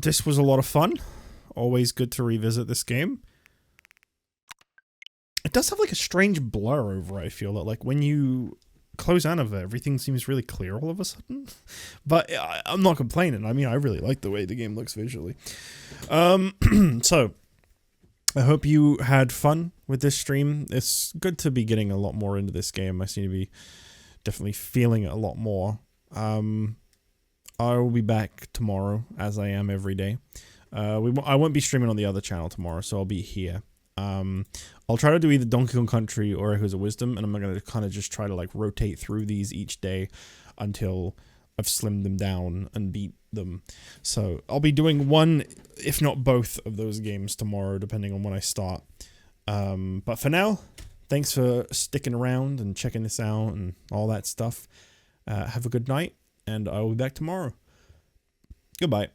Speaker 1: this was a lot of fun. Always good to revisit this game. It does have like a strange blur over it, I feel that like when you close out of it, everything seems really clear all of a sudden. But I'm not complaining. I mean, I really like the way the game looks visually. So, I hope you had fun with this stream. It's good to be getting a lot more into this game. I seem to be definitely feeling it a lot more. I will be back tomorrow, as I am every day. I won't be streaming on the other channel tomorrow, so I'll be here. I'll try to do either Donkey Kong Country or Echoes of Wisdom, and I'm going to kind of just try to like rotate through these each day until I've slimmed them down and beat them. So I'll be doing one, if not both, of those games tomorrow, depending on when I start. But for now, thanks for sticking around and checking this out and all that stuff. Have a good night, and I will be back tomorrow. Goodbye.